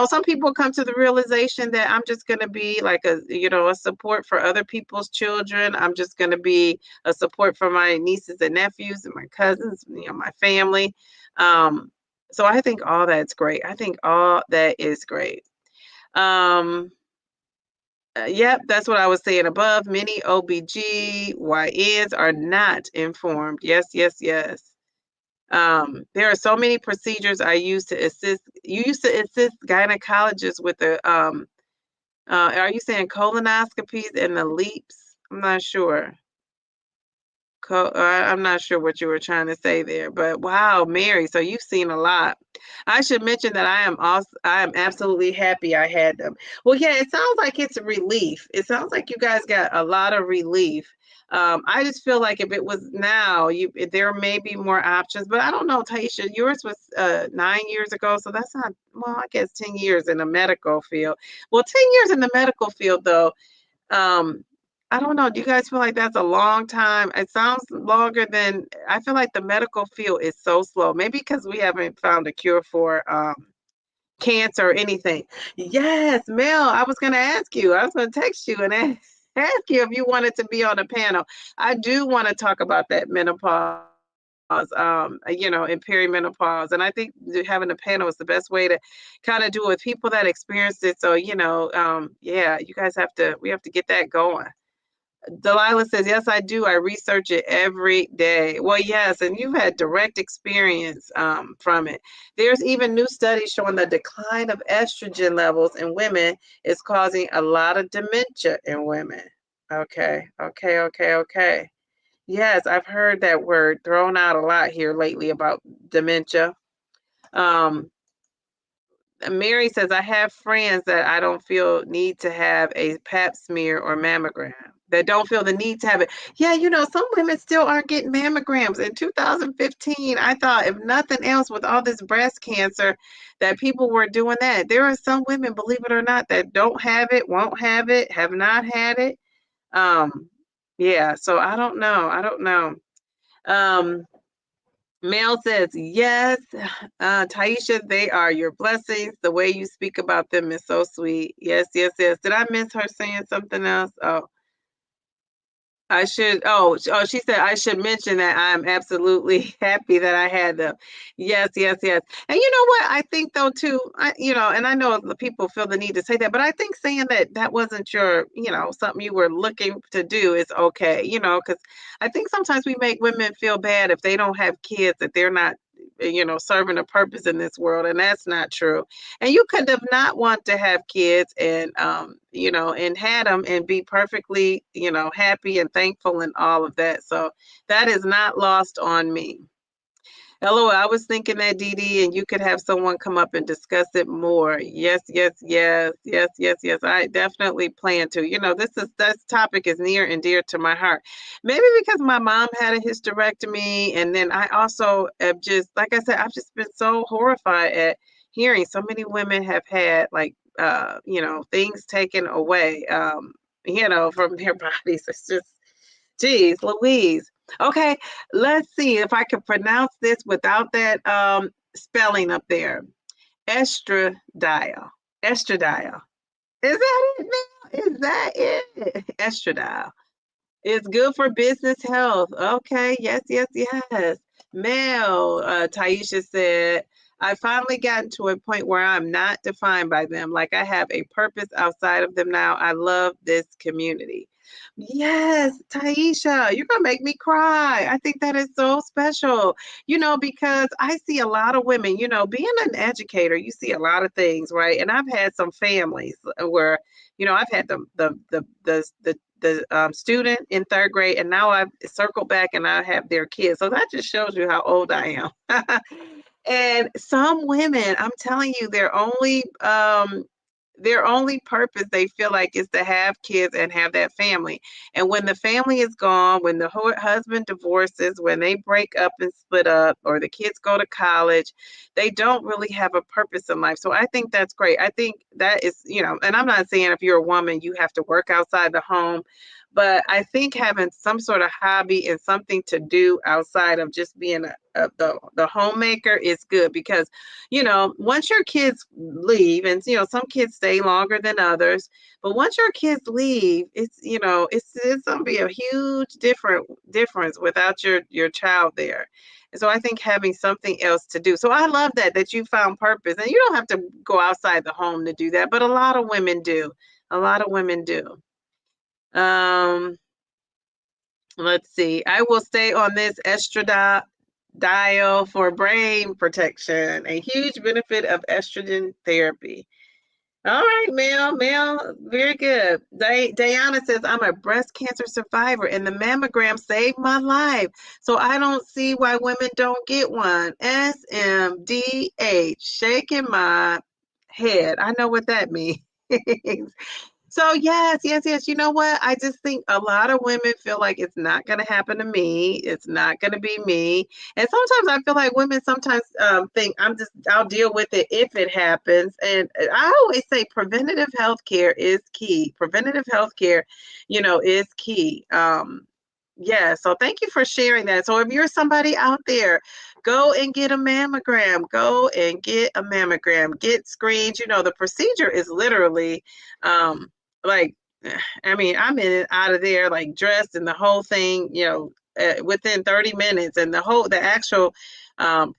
some people come to the realization that I'm just going to be like a support for other people's children. I'm just going to be a support for my nieces and nephews and my cousins, my family. So I think all that's great. I think all that is great. Yep, that's what I was saying above. Many OBGYNs are not informed. Yes, yes, yes. There are so many procedures I use to assist. You used to assist gynecologists with the are you saying colonoscopies and the leaps? I'm not sure. I'm not sure what you were trying to say there, but wow, Mary, so you've seen a lot. I should mention that I am absolutely happy I had them. Well, yeah, it sounds like it's a relief. It sounds like you guys got a lot of relief. I just feel like if it was now, there may be more options, but I don't know, Taisha, yours was 9 years ago, so that's not, well, I guess 10 years in the medical field. Well, 10 years in the medical field, though, I don't know. Do you guys feel like that's a long time? It sounds longer than I feel like the medical field is so slow. Maybe because we haven't found a cure for cancer or anything. Yes, Mel, I was going to ask you. I was going to text you and ask you if you wanted to be on a panel. I do want to talk about that menopause, and perimenopause. And I think having a panel is the best way to kind of do it with people that experienced it. So, yeah, we have to get that going. Delilah says, yes, I do. I research it every day. Well, yes, and you've had direct experience from it. There's even new studies showing the decline of estrogen levels in women is causing a lot of dementia in women. Okay. Yes, I've heard that word thrown out a lot here lately about dementia. Mary says, I have friends that I don't feel need to have a pap smear or mammogram. That don't feel the need to have it. Yeah, some women still aren't getting mammograms. In 2015, I thought if nothing else with all this breast cancer, that people were doing that. There are some women, believe it or not, that don't have it, won't have it, have not had it. Yeah, so I don't know. I don't know. Mel says, yes, Taisha, they are your blessings. The way you speak about them is so sweet. Yes, yes, yes. Did I miss her saying something else? Oh, she said I should mention that I'm absolutely happy that I had them. Yes, yes, yes. And you know what? I think though too, and I know the people feel the need to say that, but I think saying that wasn't your, something you were looking to do is okay, because I think sometimes we make women feel bad if they don't have kids, that they're not, serving a purpose in this world, and that's not true. And you could have not want to have kids and and had them and be perfectly, happy and thankful and all of that. So that is not lost on me. LOL, I was thinking that, Dee Dee, and you could have someone come up and discuss it more. Yes, yes, yes, yes, yes, yes. I definitely plan to. This topic is near and dear to my heart. Maybe because my mom had a hysterectomy, and then I also have just, like I said, I've just been so horrified at hearing so many women have had things taken away, from their bodies. It's just, geez, Louise. Okay, let's see if I can pronounce this without that spelling up there. Estradiol. Estradiol. Is that it now? Is that it? Estradiol. It's good for business health. Okay, yes, yes, yes. Mel, Taisha said, I finally gotten to a point where I'm not defined by them. Like I have a purpose outside of them now. I love this community. Yes, Taisha, you're gonna make me cry. I think that is so special, because I see a lot of women, being an educator, you see a lot of things, right? And I've had some families where, I've had the student in third grade, and now I've circled back and I have their kids. So that just shows you how old I am. And some women, I'm telling you, their only purpose they feel like is to have kids and have that family. And when the family is gone, when the husband divorces, when they break up and split up, or the kids go to college, they don't really have a purpose in life. So I think that's great. I think that is, and I'm not saying if you're a woman, you have to work outside the home, but I think having some sort of hobby and something to do outside of just being the homemaker is good, because once your kids leave, and some kids stay longer than others, but once your kids leave, it's gonna be a huge difference without your child there. And so I think having something else to do. So I love that you found purpose, and you don't have to go outside the home to do that, but a lot of women do. A lot of women do. Let's see. I will stay on this estradiol for brain protection, a huge benefit of estrogen therapy. All right, Mel, very good. Diana says, I'm a breast cancer survivor and the mammogram saved my life. So I don't see why women don't get one. SMDH, shaking my head. I know what that means. So yes, yes, yes. You know what? I just think a lot of women feel like it's not going to happen to me. It's not going to be me. And sometimes I feel like women sometimes think I'll deal with it if it happens. And I always say preventative health care is key. Preventative health care, is key. Yeah, so thank you for sharing that. So if you're somebody out there, go and get a mammogram. Go and get a mammogram. Get screened. The procedure is literally like, I mean, I'm in and out of there, like dressed and the whole thing, within 30 minutes. And the actual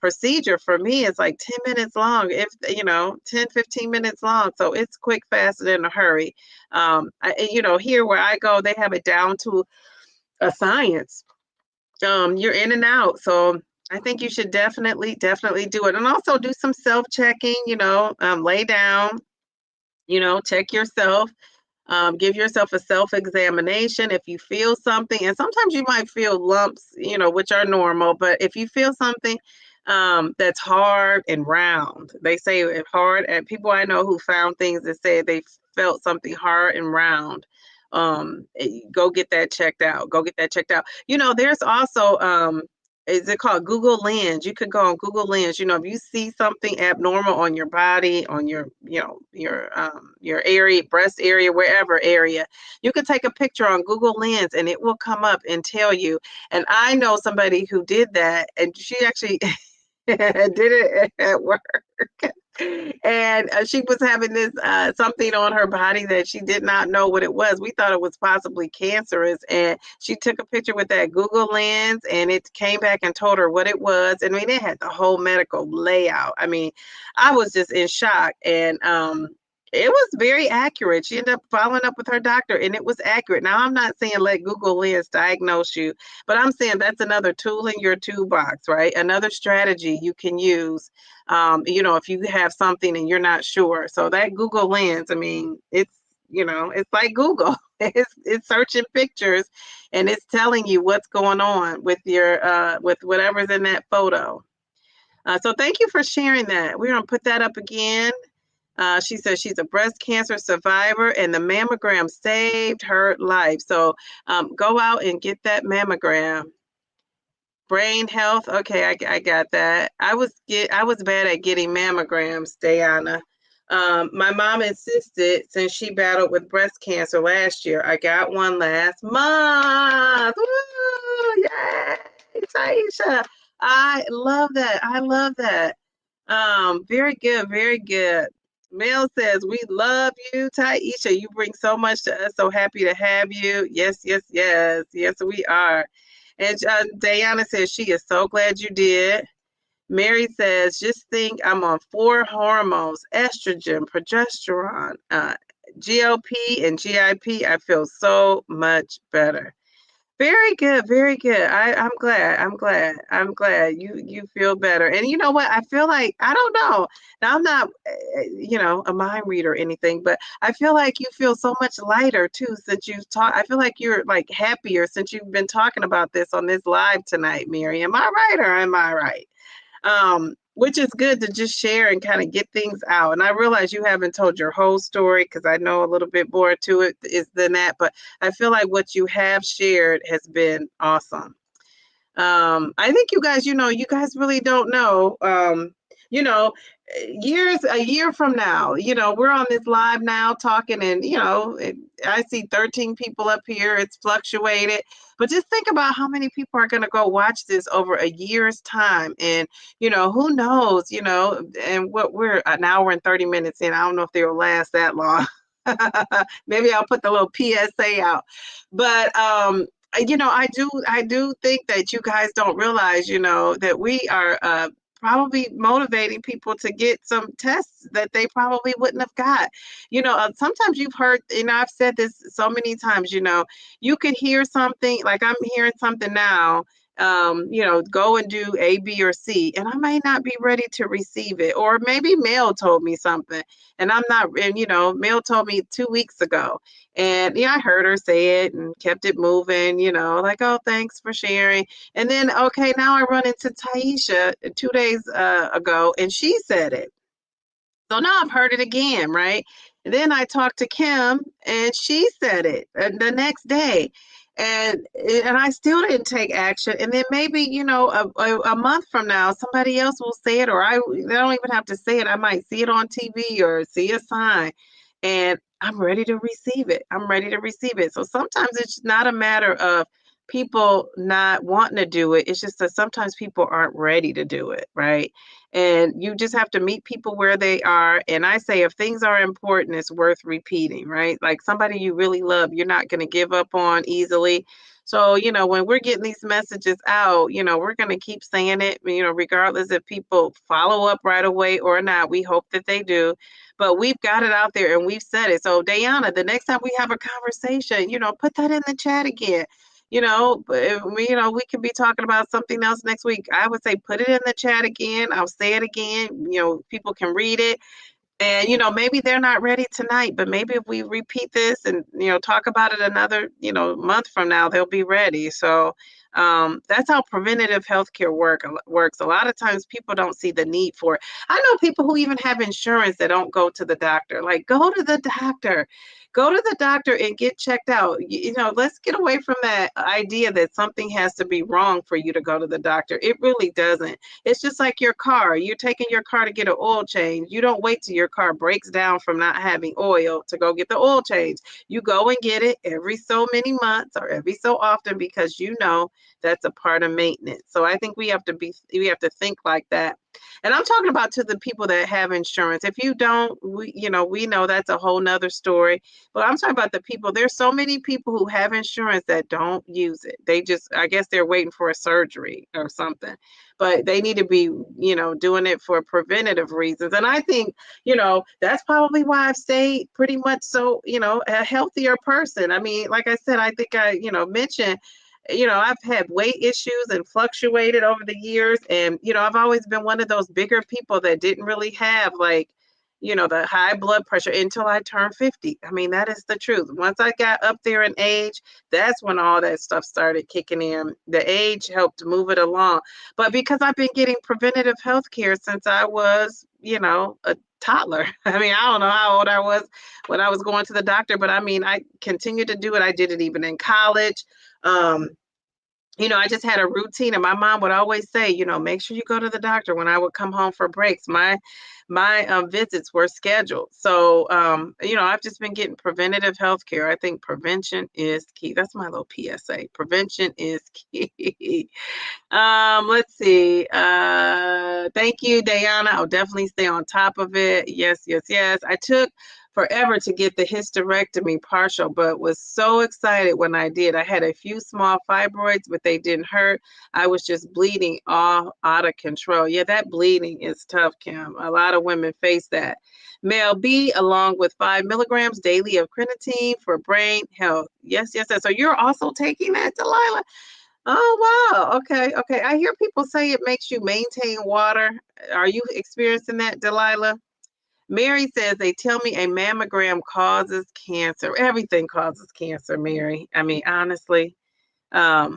procedure for me is like 10 minutes long, if 10, 15 minutes long. So it's quick, fast, and in a hurry. Here where I go, they have it down to a science. You're in and out. So I think you should definitely do it. And also do some self-checking, lay down, check yourself. Give yourself a self-examination if you feel something. And sometimes you might feel lumps, which are normal. But if you feel something, that's hard and round. They say it hard, and people I know who found things that said they felt something hard and round. Go get that checked out. Go get that checked out. There's also is it called Google Lens? You could go on Google Lens. If you see something abnormal on your body, on your area, breast area, wherever area, you can take a picture on Google Lens and it will come up and tell you. And I know somebody who did that, and she actually did it at work. And she was having this something on her body that she did not know what it was. We thought it was possibly cancerous, and she took a picture with that Google Lens, and it came back and told her what it was. I mean, it had the whole medical layout. I mean, I was just in shock, and it was very accurate. She ended up following up with her doctor, and it was accurate. Now, I'm not saying let Google Lens diagnose you, but I'm saying that's another tool in your toolbox, right? Another strategy you can use, if you have something and you're not sure. So that Google Lens, I mean, it's like Google. It's searching pictures, and it's telling you what's going on with your with whatever's in that photo. So thank you for sharing that. We're gonna put that up again. She says she's a breast cancer survivor and the mammogram saved her life. So go out and get that mammogram. Brain health. Okay, I got that. I was bad at getting mammograms, Diana. My mom insisted since she battled with breast cancer last year. I got one last month. Woo! Yay, Taisha. I love that. I love that. Very good, very good. Mel says, we love you, Taisha. You bring so much to us. So happy to have you. Yes, yes, yes. Yes, we are. And Diana says, she is so glad you did. Mary says, just think I'm on 4 hormones, estrogen, progesterone, GLP, and GIP. I feel so much better. Very good, very good. I'm glad. I'm glad you feel better. And you know what? I feel like I don't know. Now I'm not, a mind reader or anything, but I feel like you feel so much lighter too since you've talked. I feel like you're like happier since you've been talking about this on this live tonight, Mary. Am I right or am I right? Which is good to just share and kind of get things out. And I realize you haven't told your whole story because I know a little bit more to it is than that, but I feel like what you have shared has been awesome. I think you guys really don't know, a year from now, we're on this live now talking and, I see 13 people up here. It's fluctuated, but just think about how many people are going to go watch this over a year's time. And, who knows, and what we're an hour and 30 minutes in. I don't know if they'll last that long. Maybe I'll put the little PSA out, but, I do think that you guys don't realize, that we are probably motivating people to get some tests that they probably wouldn't have got. Sometimes you've heard, I've said this so many times, you could hear something like I'm hearing something now, go and do A, B, or C, and I might not be ready to receive it. Or maybe Mel told me something and I'm not, and Mel told me 2 weeks ago. And I heard her say it and kept it moving, like, oh, thanks for sharing. And then, okay, now I run into Taisha 2 days ago and she said it. So now I've heard it again, right? And then I talked to Kim and she said it the next day. And I still didn't take action. And then maybe, a month from now, somebody else will say it, or they don't even have to say it. I might see it on TV or see a sign. And I'm ready to receive it. I'm ready to receive it. So sometimes it's not a matter of people not wanting to do it. It's just that sometimes people aren't ready to do it, right? And you just have to meet people where they are. And I say, if things are important, it's worth repeating, right? Like somebody you really love, you're not going to give up on easily. So, when we're getting these messages out, we're going to keep saying it, regardless if people follow up right away or not. We hope that they do, but we've got it out there and we've said it. So Diana, the next time we have a conversation, put that in the chat again. We could be talking about something else next week. I would say put it in the chat again. I'll say it again. People can read it. And, maybe they're not ready tonight, but maybe if we repeat this and, talk about it another, month from now, they'll be ready. So That's how preventative healthcare works. A lot of times people don't see the need for it. I know people who even have insurance that don't go to the doctor. Like, go to the doctor. Go to the doctor and get checked out. Let's get away from that idea that something has to be wrong for you to go to the doctor. It really doesn't. It's just like your car. You're taking your car to get an oil change. You don't wait till your car breaks down from not having oil to go get the oil change. You go and get it every so many months or every so often because that's a part of maintenance. So I think we have to think like that. And I'm talking about to the people that have insurance. If you don't, we know that's a whole nother story. But I'm talking about the people. There's so many people who have insurance that don't use it. I guess they're waiting for a surgery or something. But they need to be, doing it for preventative reasons. And I think, that's probably why I've stayed pretty much so, a healthier person. I mean, like I said, I think I, mentioned, I've had weight issues and fluctuated over the years. And, I've always been one of those bigger people that didn't really have the high blood pressure until I turned 50. I mean, that is the truth. Once I got up there in age, that's when all that stuff started kicking in. The age helped move it along. But because I've been getting preventative health care since I was, a toddler. I mean, I don't know how old I was when I was going to the doctor, but I mean, I continued to do it. I did it even in college. I just had a routine, and my mom would always say, make sure you go to the doctor when I would come home for breaks. My visits were scheduled. So, I've just been getting preventative health care. I think prevention is key. That's my little PSA. Prevention is key. Let's see. Thank you, Diana. I'll definitely stay on top of it. Yes, yes, yes. I took forever to get the hysterectomy partial, but was so excited when I did. I had a few small fibroids, but they didn't hurt. I was just bleeding all out of control. Yeah, that bleeding is tough, Kim. A lot of women face that. Mel B, along with 5 milligrams daily of creatine for brain health. Yes, yes, yes. So you're also taking that, Delilah? Oh, wow. Okay, okay. I hear people say it makes you maintain water. Are you experiencing that, Delilah? Mary says, they tell me a mammogram causes cancer. Everything causes cancer, Mary. I mean, honestly, I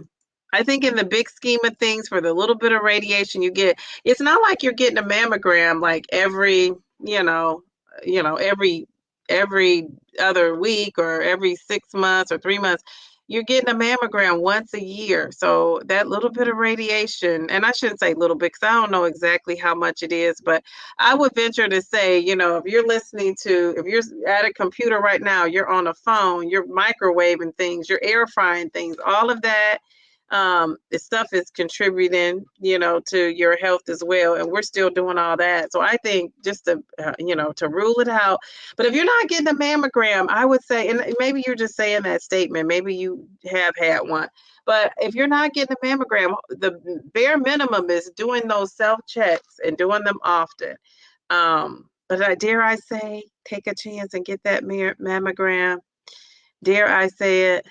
think in the big scheme of things, for the little bit of radiation you get, it's not like you're getting a mammogram like every, every other week or every 6 months or 3 months. You're getting a mammogram once a year. So that little bit of radiation, and I shouldn't say little bit because I don't know exactly how much it is, but I would venture to say, if you're at a computer right now, you're on a phone, you're microwaving things, you're air frying things, all of that the stuff is contributing, to your health as well. And we're still doing all that. So I think just to rule it out. But if you're not getting a mammogram, I would say, and maybe you're just saying that statement, maybe you have had one. But if you're not getting a mammogram, the bare minimum is doing those self checks and doing them often. But dare I say, take a chance and get that mammogram? Dare I say it?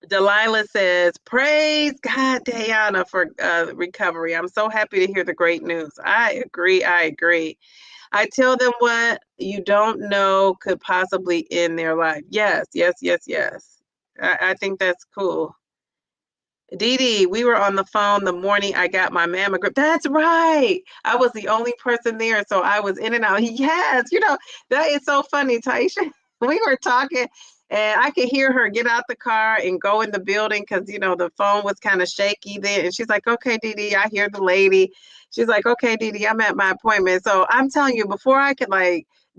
Delilah says, praise God, Diana, for recovery. I'm so happy to hear the great news. I agree. I tell them what you don't know could possibly end their life. Yes, yes, yes, yes. I think that's cool. Dee Dee, we were on the phone the morning I got my mammogram. That's right. I was the only person there, so I was in and out. Yes, that is so funny, Taisha. We were talking, and I could hear her get out the car and go in the building because, the phone was kind of shaky then. And she's like, okay, Dee Dee, I hear the lady. She's like, okay, Dee Dee, I'm at my appointment. So I'm telling you, before I could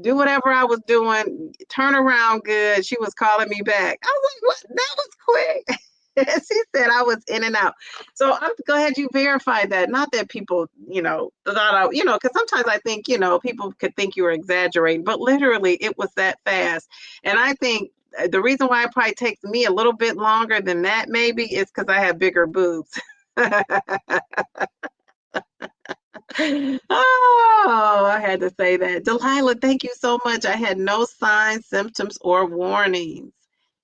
do whatever I was doing, turn around good, she was calling me back. I was like, what? That was quick. She said I was in and out. So I'm glad you verified that. Not that people, thought I, because sometimes I think, people could think you were exaggerating, but literally it was that fast. And I think the reason why it probably takes me a little bit longer than that maybe is because I have bigger boobs. Oh, I had to say that. Delilah, thank you so much. I had no signs, symptoms, or warnings.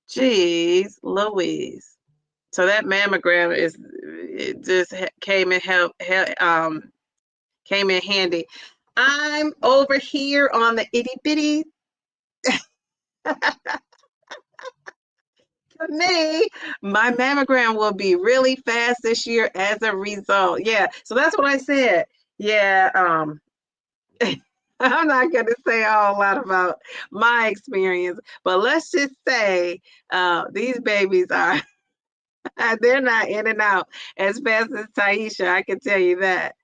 Jeez, Louise. So that mammogram it just came in came in handy. I'm over here on the itty bitty. Me, my mammogram will be really fast this year as a result. Yeah, so that's what I said. Yeah, I'm not going to say a whole lot about my experience, but let's just say these babies are, they're not in and out as fast as Taisha, I can tell you that.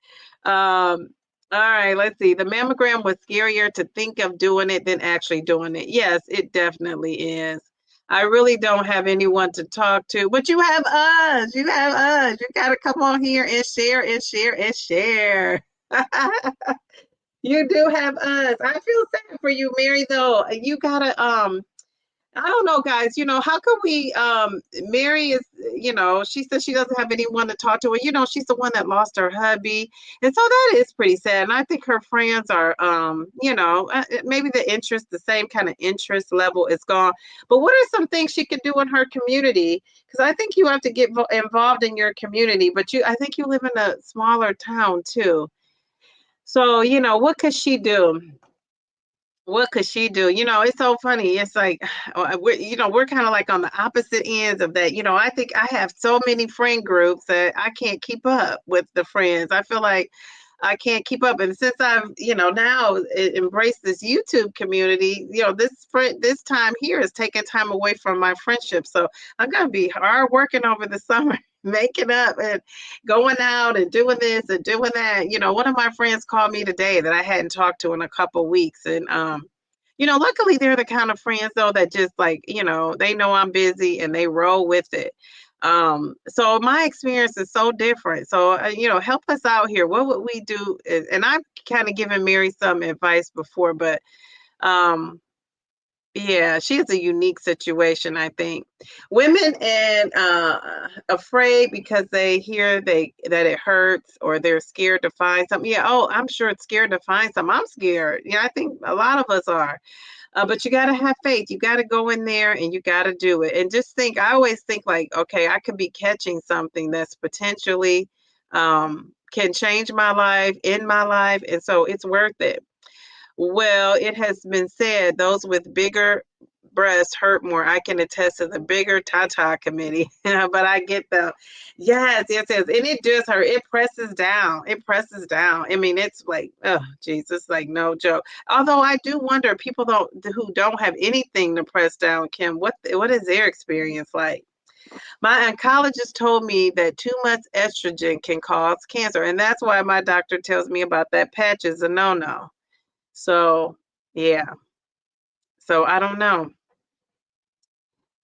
Um, all right, let's see. The mammogram was scarier to think of doing it than actually doing it. Yes, it definitely is. I really don't have anyone to talk to, but you have us. You have us. You got to come on here and share and share and share. You do have us. I feel sad for you, Mary, though. You gotta I don't know, guys, how can we Mary is, she says she doesn't have anyone to talk to. And she's the one that lost her hubby. And so that is pretty sad. And I think her friends are maybe the same kind of interest level is gone. But what are some things she could do in her community? Because I think you have to get involved in your community, but I think you live in a smaller town too. So, what could she do? What could she do? It's so funny. It's like we're kind of like on the opposite ends of that. I think I have so many friend groups that I can't keep up with the friends. I feel like I can't keep up. And since I've, now embraced this YouTube community, this time here is taking time away from my friendship. So I'm gonna be hard working over the summer, making up and going out and doing this and doing that. One of my friends called me today that I hadn't talked to in a couple weeks. And luckily they're the kind of friends though that just like, they know I'm busy and they roll with it. So my experience is so different. So help us out here. What would we do? And I've kind of given Mary some advice before, but yeah, she has a unique situation, I think. Women and afraid because they hear that it hurts or they're scared to find something. Yeah, oh, I'm sure it's scared to find something. I'm scared. Yeah, I think a lot of us are. But you got to have faith. You got to go in there and you got to do it. And just think, I always think like, okay, I could be catching something that's potentially can change my life, in my life. And so it's worth it. Well, it has been said those with bigger breasts hurt more. I can attest to the bigger Tata committee, but I get the yes, yes, yes. And it does hurt. It presses down. It presses down. I mean, it's like, oh, Jesus, like no joke. Although I do wonder, people who don't have anything to press down, Kim, what is their experience like? My oncologist told me that too much estrogen can cause cancer, and that's why my doctor tells me about that patch is a no-no. So, yeah. So I don't know.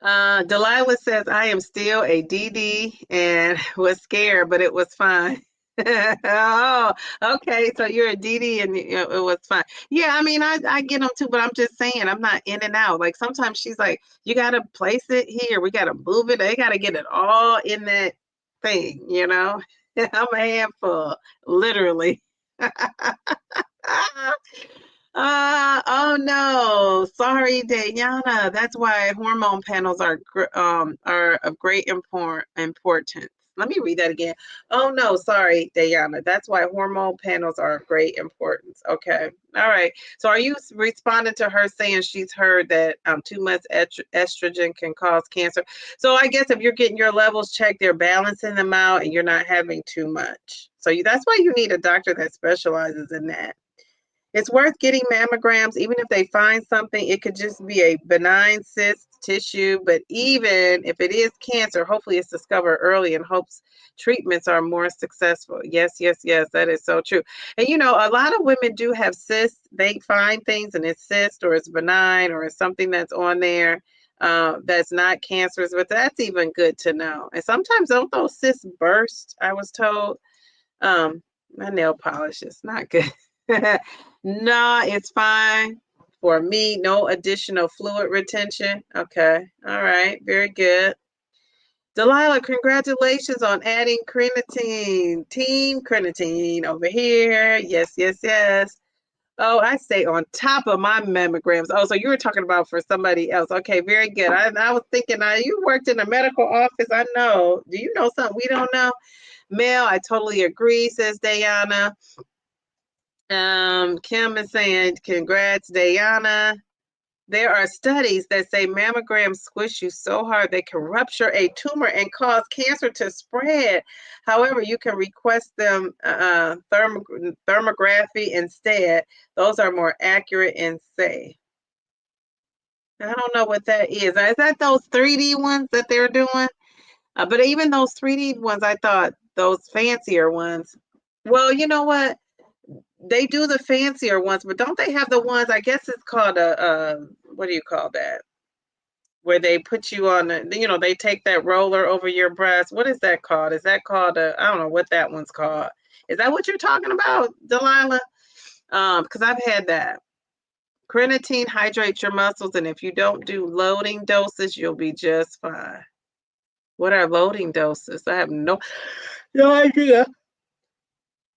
Delilah says, I am still a DD and was scared, but it was fine. Oh, okay. So you're a DD and it was fine. Yeah, I mean, I get them too, but I'm just saying, I'm not in and out. Like sometimes she's like, you got to place it here. We got to move it. They got to get it all in that thing. I'm a handful, literally. Oh no. Sorry, Dayana. That's why hormone panels are of great importance. Let me read that again. Oh no, sorry, Dayana. That's why hormone panels are of great importance. Okay. All right. So are you responding to her saying she's heard that too much estrogen can cause cancer? So I guess if you're getting your levels checked, they're balancing them out and you're not having too much. So that's why you need a doctor that specializes in that. It's worth getting mammograms, even if they find something. It could just be a benign cyst tissue, but even if it is cancer, hopefully it's discovered early and hopes treatments are more successful. Yes, yes, yes, that is so true. And a lot of women do have cysts. They find things and it's cyst or it's benign or it's something that's on there that's not cancerous, but that's even good to know. And sometimes don't those cysts burst, I was told. My nail polish is not good. No, it's fine for me. No additional fluid retention. Okay. All right. Very good. Delilah, congratulations on adding crenitine. Team crenitine over here. Yes, yes, yes. Oh, I stay on top of my mammograms. Oh, so you were talking about for somebody else. Okay, very good. I was thinking, you worked in a medical office. I know. Do you know something we don't know? Mel, I totally agree, says Diana. Kim is saying, congrats, Diana. There are studies that say mammograms squish you so hard they can rupture a tumor and cause cancer to spread. However, you can request them thermography instead. Those are more accurate and safe. I don't know what that is. Is that those 3D ones that they're doing? But even those 3D ones, I thought those fancier ones. Well, you know what? They do the fancier ones, but don't they have the ones? I guess it's called a what do you call that? Where they put you on they take that roller over your breast. What is that called? Is that called I don't know what that one's called. Is that what you're talking about, Delilah? Because I've had that. Creatine hydrates your muscles, and if you don't do loading doses, you'll be just fine. What are loading doses? I have no idea.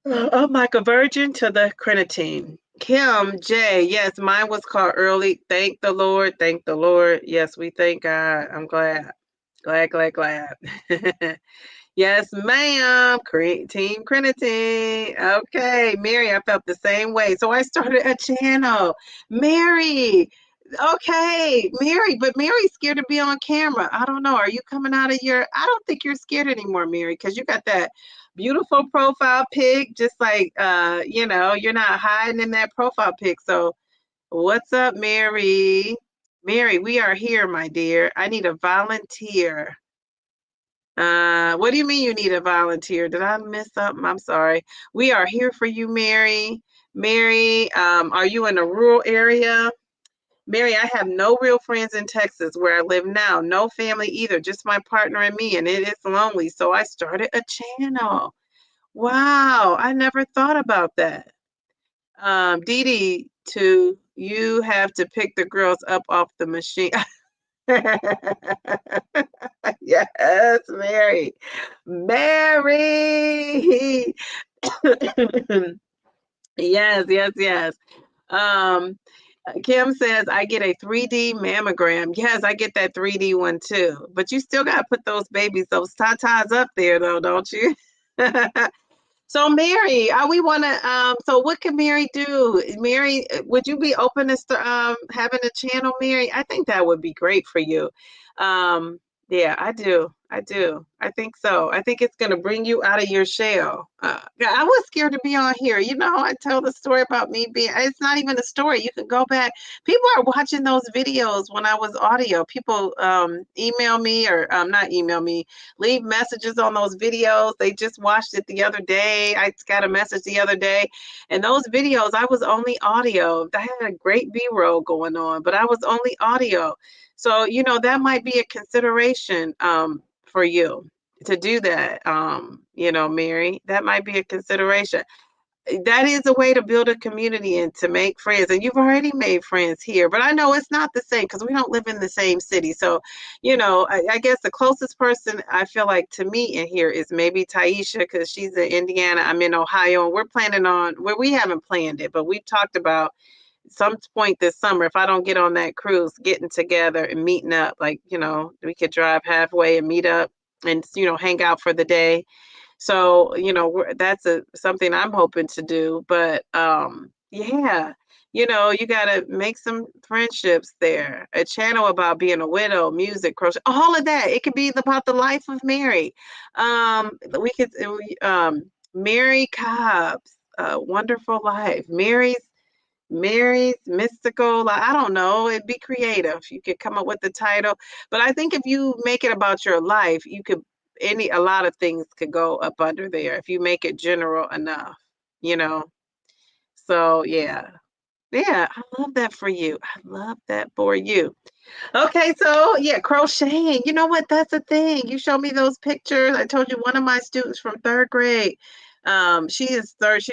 I'm like a virgin to the creatine. Kim J, yes, mine was called early. Thank the Lord. Thank the Lord. Yes, we thank God. I'm glad. Glad. Yes, ma'am. Team Creatine. Okay, Mary, I felt the same way. So I started a channel. Mary. Okay, Mary, but Mary's scared to be on camera. I don't know. Are you coming out of I don't think you're scared anymore, Mary, because you got that beautiful profile pic, just like you're not hiding in that profile pic. So what's up, Mary? Mary, we are here, my dear. I need a volunteer. What do you mean you need a volunteer? Did I miss something? I'm sorry. We are here for you, Mary. Mary, are you in a rural area? Mary, I have no real friends in Texas where I live now. No family either, just my partner and me, and it is lonely. So I started a channel. Wow, I never thought about that. Dee Dee, you have to pick the girls up off the machine. Yes, Mary. Mary. Yes. Um, Kim says, I get a 3D mammogram. Yes, I get that 3D one too. But you still got to put those those tatas up there though, don't you? So Mary, we want to. So what can Mary do? Mary, would you be open to having a channel, Mary? I think that would be great for you. Yeah, I do. I think so. I think it's going to bring you out of your shell. Yeah, I was scared to be on here. I tell the story about me being. It's not even a story. You can go back. People are watching those videos when I was audio. People email me or not email me, leave messages on those videos. They just watched it the other day. I got a message the other day, and those videos, I was only audio. I had a great B-roll going on, but I was only audio. So, that might be a consideration for you to do that. Mary, that might be a consideration. That is a way to build a community and to make friends. And you've already made friends here, but I know it's not the same because we don't live in the same city. So, I guess the closest person I feel like to me in here is maybe Taisha because she's in Indiana. I'm in Ohio, and we're planning on we haven't planned it, but we've talked about some point this summer, if I don't get on that cruise, getting together and meeting up, like, we could drive halfway and meet up and, hang out for the day. So, that's something I'm hoping to do. But yeah, you got to make some friendships there. A channel about being a widow, music, crochet, all of that. It could be about the life of Mary. We could, Mary Cobb's Wonderful Life. Mary's mystical. I don't know. It'd be creative. You could come up with the title. But I think if you make it about your life, you could a lot of things could go up under there if you make it general enough, you know. So yeah. Yeah, I love that for you. I love that for you. Okay, so yeah, crocheting. You know what? That's a thing. You showed me those pictures. I told you one of my students from third grade. She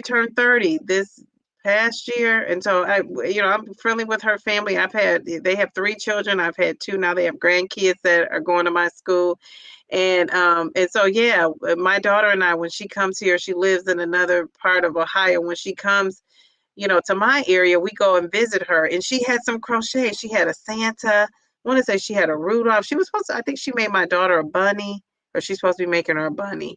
turned 30 this past year. And so I'm friendly with her family. They have 3 children. I've had 2. Now they have grandkids that are going to my school. And so yeah, my daughter and I, when she comes here, she lives in another part of Ohio. When she comes, to my area, we go and visit her. And she had some crochet. She had a Santa. I want to say she had a Rudolph. She was supposed to, I think she made my daughter a bunny, or she's supposed to be making her a bunny.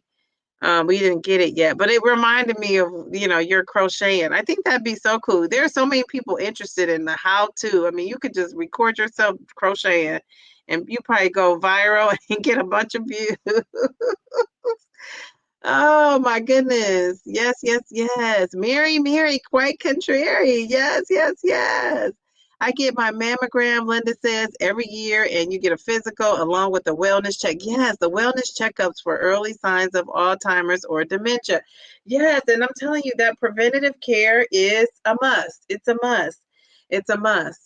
We didn't get it yet, but it reminded me of, your crocheting. I think that'd be so cool. There are so many people interested in the how to. I mean, you could just record yourself crocheting and you probably go viral and get a bunch of views. Oh my goodness. Yes, yes, yes. Mary, quite contrary. Yes, yes, yes. I get my mammogram, Linda says, every year, and you get a physical along with the wellness check. Yes, the wellness checkups for early signs of Alzheimer's or dementia. Yes, and I'm telling you that preventative care is a must. It's a must. It's a must.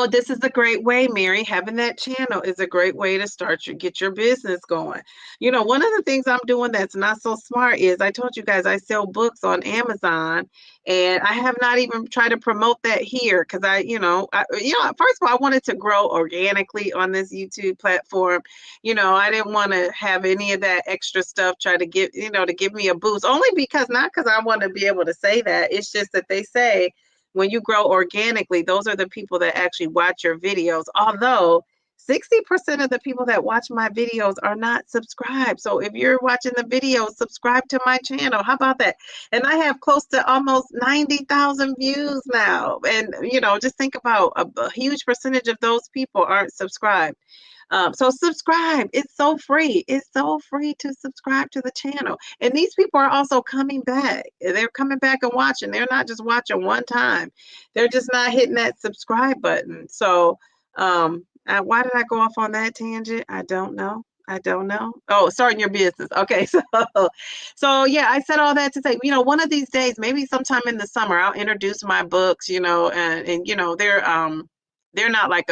This is a great way, Mary. Having that channel is a great way to get your business going. One of the things I'm doing that's not so smart is I told you guys I sell books on Amazon, and I have not even tried to promote that here because first of all, I wanted to grow organically on this YouTube platform. I didn't want to have any of that extra stuff try to give me a boost. Only because not because I want to be able to say that. It's just that they say when you grow organically, those are the people that actually watch your videos. Although 60% of the people that watch my videos are not subscribed. So if you're watching the video, subscribe to my channel. How about that? And I have close to almost 90,000 views now. And, just think about a huge percentage of those people aren't subscribed. So subscribe. It's so free. It's so free to subscribe to the channel. And these people are also coming back. They're coming back and watching. They're not just watching one time. They're just not hitting that subscribe button. So why did I go off on that tangent? I don't know. I don't know. Oh, starting your business. Okay. So yeah, I said all that to say, one of these days, maybe sometime in the summer, I'll introduce my books, and they're not like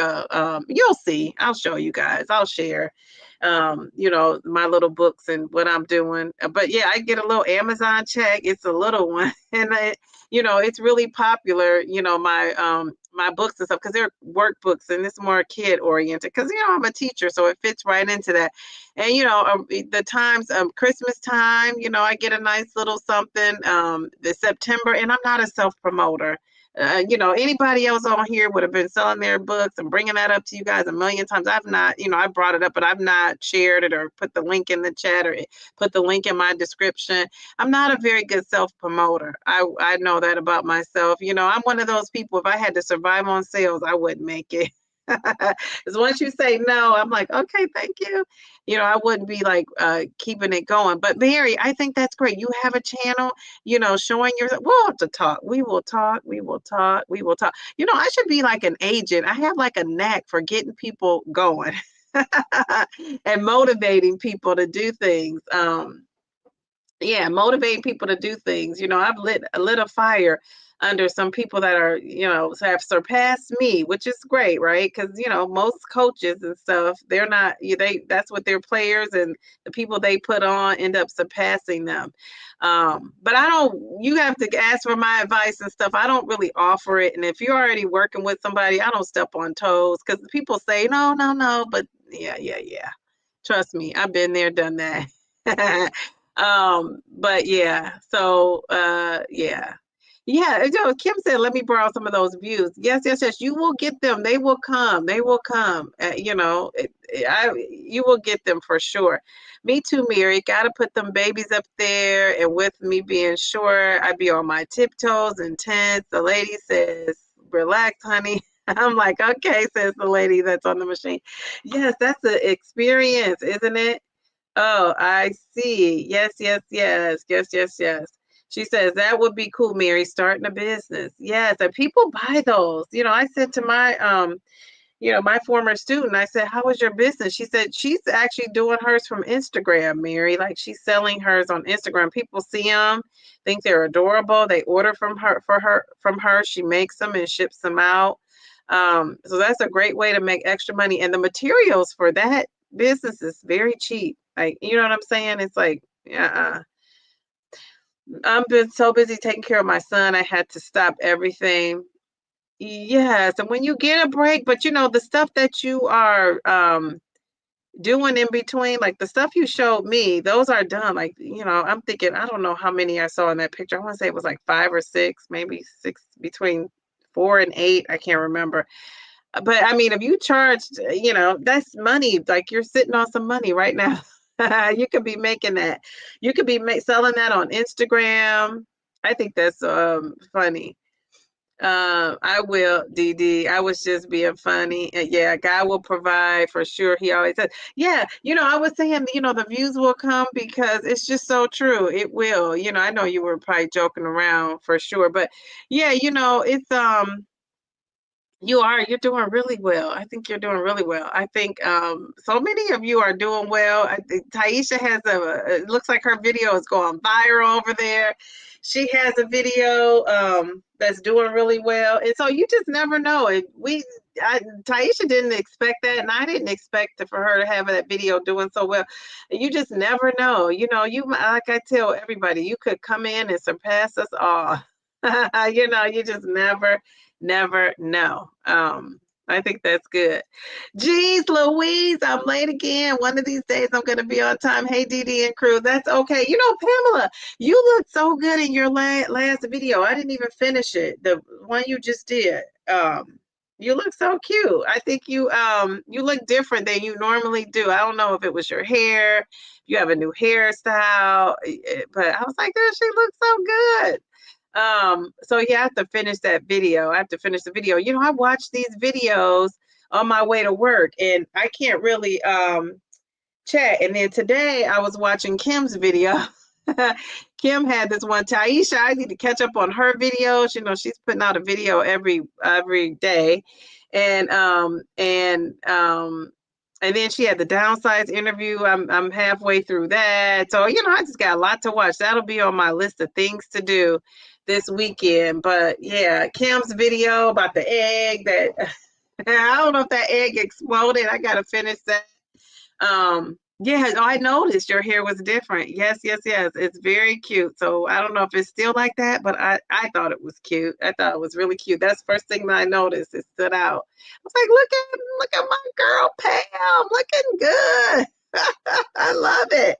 you'll see. I'll show you guys. I'll share, my little books and what I'm doing. But yeah, I get a little Amazon check. It's a little one. And it's really popular, my books and stuff, because they're workbooks and it's more kid oriented because, I'm a teacher. So it fits right into that. And, the times, Christmas time, I get a nice little something, the September, and I'm not a self promoter. Anybody else on here would have been selling their books and bringing that up to you guys a million times. I've not, I brought it up, but I've not shared it or put the link in the chat or put the link in my description. I'm not a very good self-promoter. I know that about myself. I'm one of those people, if I had to survive on sales, I wouldn't make it. Because once you say no, I'm like, okay, thank you. I wouldn't be like keeping it going. But Mary, I think that's great. You have a channel, showing yourself. We'll have to talk. We will talk. We will talk. We will talk. I should be like an agent. I have like a knack for getting people going and motivating people to do things. Yeah, motivating people to do things. I've lit a fire under some people that are, have surpassed me, which is great, right? Because most coaches and stuff, they're not that's what their players and the people they put on end up surpassing them. But you have to ask for my advice and stuff. I don't really offer it. And if you're already working with somebody, I don't step on toes because people say no, no, no. But yeah. Trust me, I've been there, done that. But yeah, so yeah. Yeah, Kim said, let me borrow some of those views. Yes, yes, yes. You will get them. They will come. They will come. You will get them for sure. Me too, Mary. Got to put them babies up there. And with me being sure, I be on my tiptoes and tense. The lady says, relax, honey. I'm like, okay, says the lady that's on the machine. Yes, that's an experience, isn't it? Oh, I see. Yes, yes, yes, yes, yes, yes. She says that would be cool, Mary, starting a business. Yes, and people buy those. I said to my my former student, I said, "How was your business?" She said she's actually doing hers from Instagram, Mary. Like she's selling hers on Instagram. People see them, think they're adorable. They order from her. She makes them and ships them out. So that's a great way to make extra money. And the materials for that business is very cheap. Like, you know what I'm saying? It's like, I've been so busy taking care of my son, I had to stop everything. Yes, and when you get a break, but the stuff that you are doing in between, like the stuff you showed me, those are done. Like, I'm thinking, I don't know how many I saw in that picture. I want to say it was like 5 or 6, maybe 6, between 4 and 8. I can't remember. But I mean, if you charged, that's money. Like you're sitting on some money right now. You could be making that. You could be selling that on Instagram. I think that's funny. I will, Dee Dee. I was just being funny. And yeah, God will provide for sure. He always says, yeah, I was saying, the views will come because it's just so true. It will. I know you were probably joking around for sure, but yeah, it's you're doing really well. I think you're doing really well. I think so many of you are doing well. I think Taisha has it looks like her video is going viral over there. She has a video that's doing really well. And so you just never know. Taisha didn't expect that, and I didn't expect for her to have that video doing so well. You just never know. Like I tell everybody, you could come in and surpass us all. You just never know. I think that's good. Geez, Louise, I'm late again. One of these days I'm going to be on time. Hey, Dee Dee and crew, that's okay. Pamela, you looked so good in your last video. I didn't even finish it. The one you just did. You look so cute. I think you look different than you normally do. I don't know if it was your hair. You have a new hairstyle, but I was like, girl, she looks so good. So yeah, I have to finish that video. I have to finish the video. I watch these videos on my way to work, and I can't really chat. And then today I was watching Kim's video. Kim had this one. Taisha, I need to catch up on her videos. She's putting out a video every day. And then she had the Downsize interview. I'm halfway through that. So, I just got a lot to watch. That'll be on my list of things to do this weekend. But yeah, Kim's video about the egg that I don't know if that egg exploded. I gotta finish that. Yeah, I noticed your hair was different. Yes. It's very cute. So I don't know if it's still like that, but I thought it was cute. I thought it was really cute. That's the first thing that I noticed. It stood out. I was like, look at my girl Pam, looking good. I love it.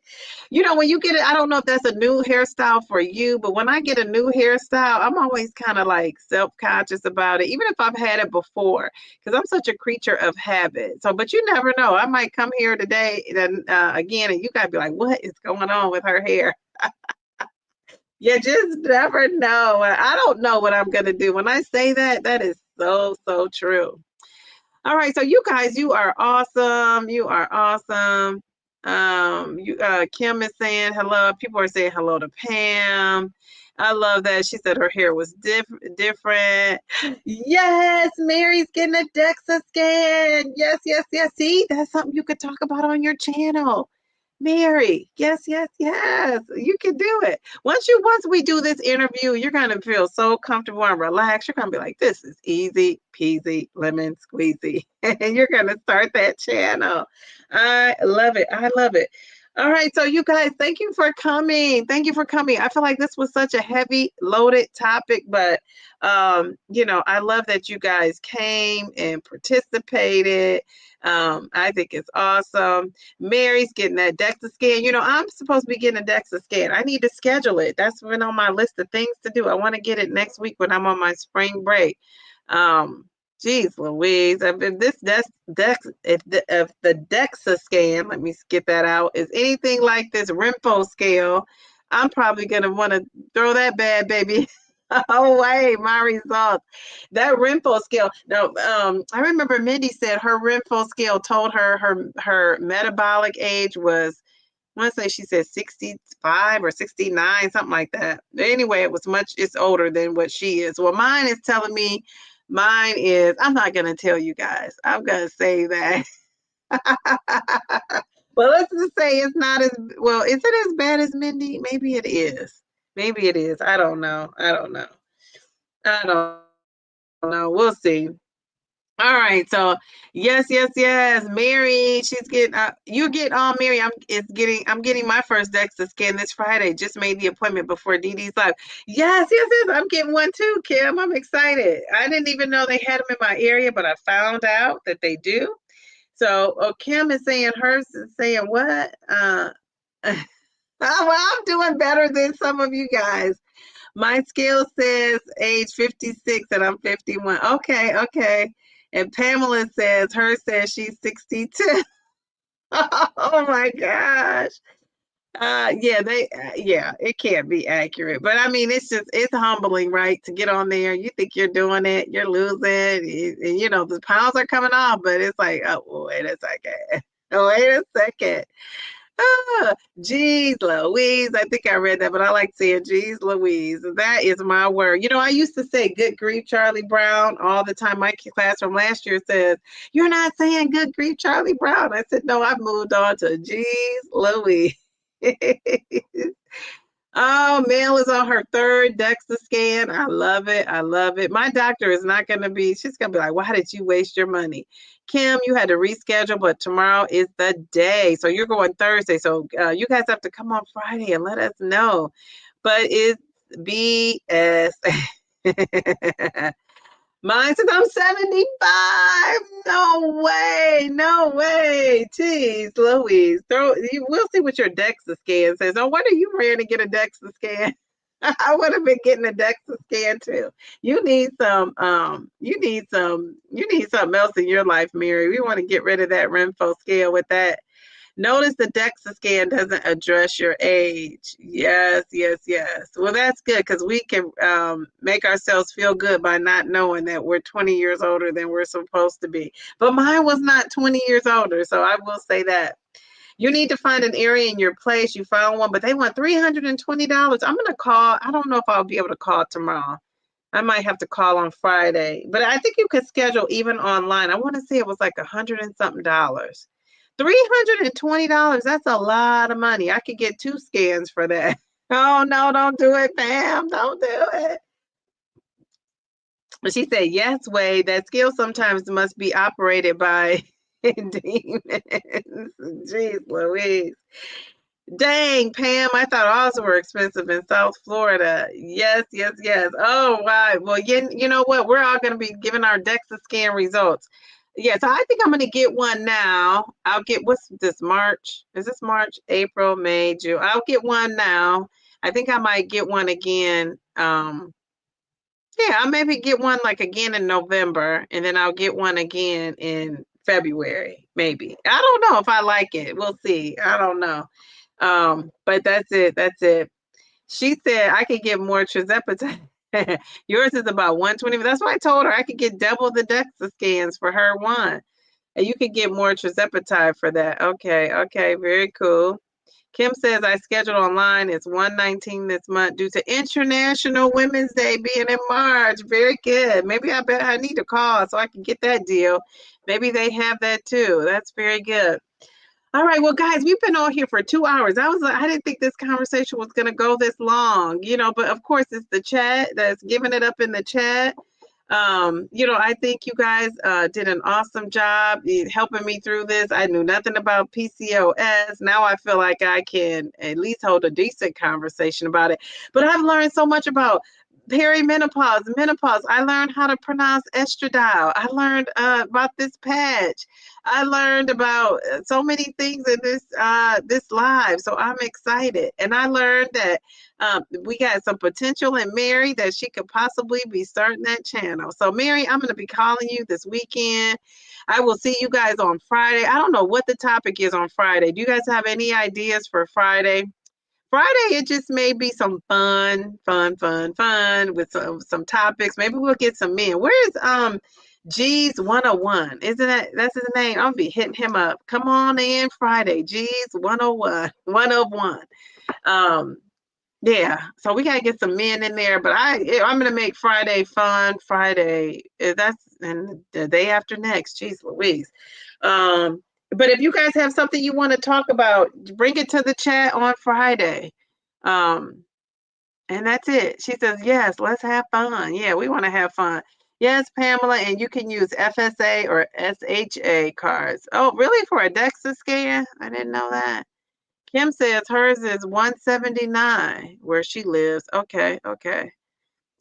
When you get it, I don't know if that's a new hairstyle for you, but when I get a new hairstyle, I'm always kind of like self-conscious about it, even if I've had it before, because I'm such a creature of habit. So, but you never know. I might come here today and again, and you gotta be like, what is going on with her hair? You just never know. I don't know what I'm gonna do. When I say that, that is so, so true. All right, so you guys, you are awesome. You are awesome. Kim is saying hello. People are saying hello to Pam. I love that. She said her hair was different. Yes, Mary's getting a DEXA scan. Yes. See, that's something you could talk about on your channel. Mary, yes. You can do it. Once we do this interview, you're gonna feel so comfortable and relaxed. You're gonna be like, this is easy peasy lemon squeezy. And you're gonna start that channel. I love it. All right, so you guys, thank you for coming. I feel like this was such a heavy loaded topic, but I love that you guys came and participated. I think it's awesome. Mary's getting that DEXA scan. I'm supposed to be getting a DEXA scan. I need to schedule it. That's been on my list of things to do. I want to get it next week when I'm on my spring break. Geez, Louise, if the DEXA scan, let me get that out, is anything like this Rimpo scale, I'm probably gonna want to throw that bad baby away. My results, that Rimpo scale. Now, I remember Mindy said her Rimpo scale told her metabolic age was, I want to say she said 65 or 69, something like that. Anyway, it's older than what she is. Well, mine is telling me. I'm not going to tell you guys. I'm going to say that. Well, let's just say it's not as well. Is it as bad as Mindy? Maybe it is. I don't know. We'll see. All right. So yes. Mary, she's getting you get on Mary. I'm getting my first DEXA scan this Friday. Just made the appointment before Dee Dee's live. Yes. I'm getting one too, Kim. I'm excited. I didn't even know they had them in my area, but I found out that they do. So Kim is saying hers is saying what? Well, I'm doing better than some of you guys. My scale says age 56 and I'm 51. Okay. And Pamela says she's 62. Oh my gosh. Yeah, it can't be accurate. But I mean, it's humbling, right? To get on there, you think you're doing it, you're losing, and you know, the pounds are coming off, but it's like, oh, wait a second. Wait a second. Ah, geez Louise. I think I read that, but I like saying geez Louise. That is my word. You know, I used to say good grief, Charlie Brown, all the time. My class from last year says, you're not saying good grief, Charlie Brown. I said, no, I've moved on to geez Louise. Oh, Mel is on her third DEXA scan. I love it. I love it. My doctor is not going to be, she's going to be like, why did you waste your money? Kim, you had to reschedule, but tomorrow is the day. So you're going Thursday. So you guys have to come on Friday and let us know. But it's BS. Mine says I'm 75. No way. No way. Jeez, Louise. We'll see what your DEXA scan says. Oh, what are you ran to get a DEXA scan? I would have been getting a DEXA scan too. You need something else in your life, Mary. We want to get rid of that Renfo scale with that. Notice the DEXA scan doesn't address your age. Yes, yes, yes. Well, that's good because we can make ourselves feel good by not knowing that we're 20 years older than we're supposed to be. But mine was not 20 years older, so I will say that. You need to find an area in your place. You found one, but they want $320. I'm going to call. I don't know if I'll be able to call tomorrow. I might have to call on Friday, but I think you could schedule even online. I want to say it was like $100 and something. $320. That's a lot of money. I could get 2 scans for that. Oh no, don't do it, Pam. Don't do it. She said, yes, Wade, that skill sometimes must be operated by demons. Jeez Louise. Dang, Pam, I thought ours were expensive in South Florida. Yes, yes, yes. Oh, wow. Well, you know what? We're all going to be giving our DEXA scan results. Yeah, so I think I'm going to get one now. I'll get, what's this, March? Is this March, April, May, June? I'll get one now. I think I might get one again. Yeah, I'll maybe get one like again in November, and then I'll get one again in February, maybe. I don't know if I like it. We'll see. I don't know. But that's it. That's it. She said I could get more tirzepatide. Yours is about 120. That's why I told her I could get double the DEXA scans for her one. And you could get more tirzepatide for that. Okay, okay, very cool. Kim says I scheduled online. It's 119 this month due to International Women's Day being in March. Very good. Maybe I bet I need to call so I can get that deal. Maybe they have that too. That's very good. All right, well, guys, we've been on here for 2 hours. I didn't think this conversation was going to go this long, you know, but of course it's the chat that's giving it up in the chat. You know, I think you guys did an awesome job helping me through this. I knew nothing about PCOS. Now I feel like I can at least hold a decent conversation about it. But I've learned so much about perimenopause, menopause. I learned how to pronounce estradiol. I learned about this patch. I learned about so many things in this live. So I'm excited. And I learned that we got some potential in Mary that she could possibly be starting that channel. So Mary, I'm going to be calling you this weekend. I will see you guys on Friday. I don't know what the topic is on Friday. Do you guys have any ideas for Friday? Friday, it just may be some fun with some topics. Maybe we'll get some men. Where's G's 101? Isn't that's his name? I'll be hitting him up. Come on in Friday. G's 101. 101. Yeah, so we gotta get some men in there, but I'm gonna make Friday fun. Friday, that's and the day after next. Jeez Louise. But if you guys have something you want to talk about, bring it to the chat on Friday. And that's it. She says, yes, let's have fun. Yeah, we want to have fun. Yes, Pamela, and you can use FSA or SHA cards. Oh, really? For a DEXA scan? I didn't know that. Kim says hers is 179 where she lives. Okay, okay.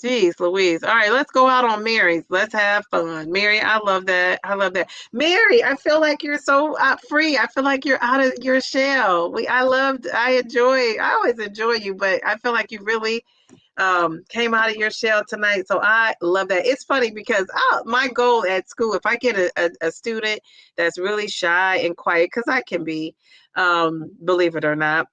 Jeez Louise. All right, let's go out on Mary's. Let's have fun. Mary, I love that. I love that. Mary, I feel like you're so free. I feel like you're out of your shell. I always enjoy you, but I feel like you really came out of your shell tonight. So I love that. It's funny because my goal at school, if I get a student that's really shy and quiet, because I can be, believe it or not,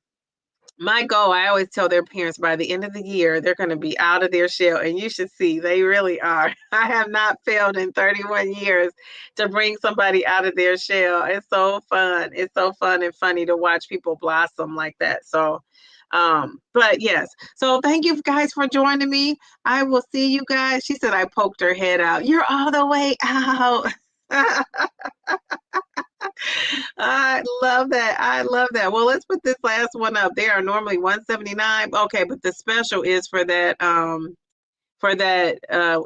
my goal, I always tell their parents by the end of the year, they're going to be out of their shell. And you should see, they really are. I have not failed in 31 years to bring somebody out of their shell. It's so fun. It's so fun and funny to watch people blossom like that. So, but yes. So thank you guys for joining me. I will see you guys. She said I poked her head out. You're all the way out. I love that. I love that. Well, let's put this last one up. They are normally $179. Okay, but the special is for that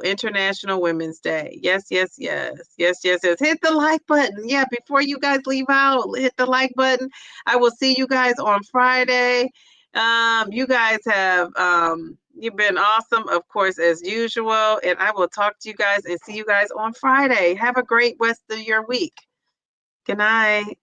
International Women's Day. Yes, yes, yes. Yes, yes, yes. Hit the like button. Yeah, before you guys leave out, hit the like button. I will see you guys on Friday. You guys have you've been awesome, of course, as usual. And I will talk to you guys and see you guys on Friday. Have a great rest of your week. Good night.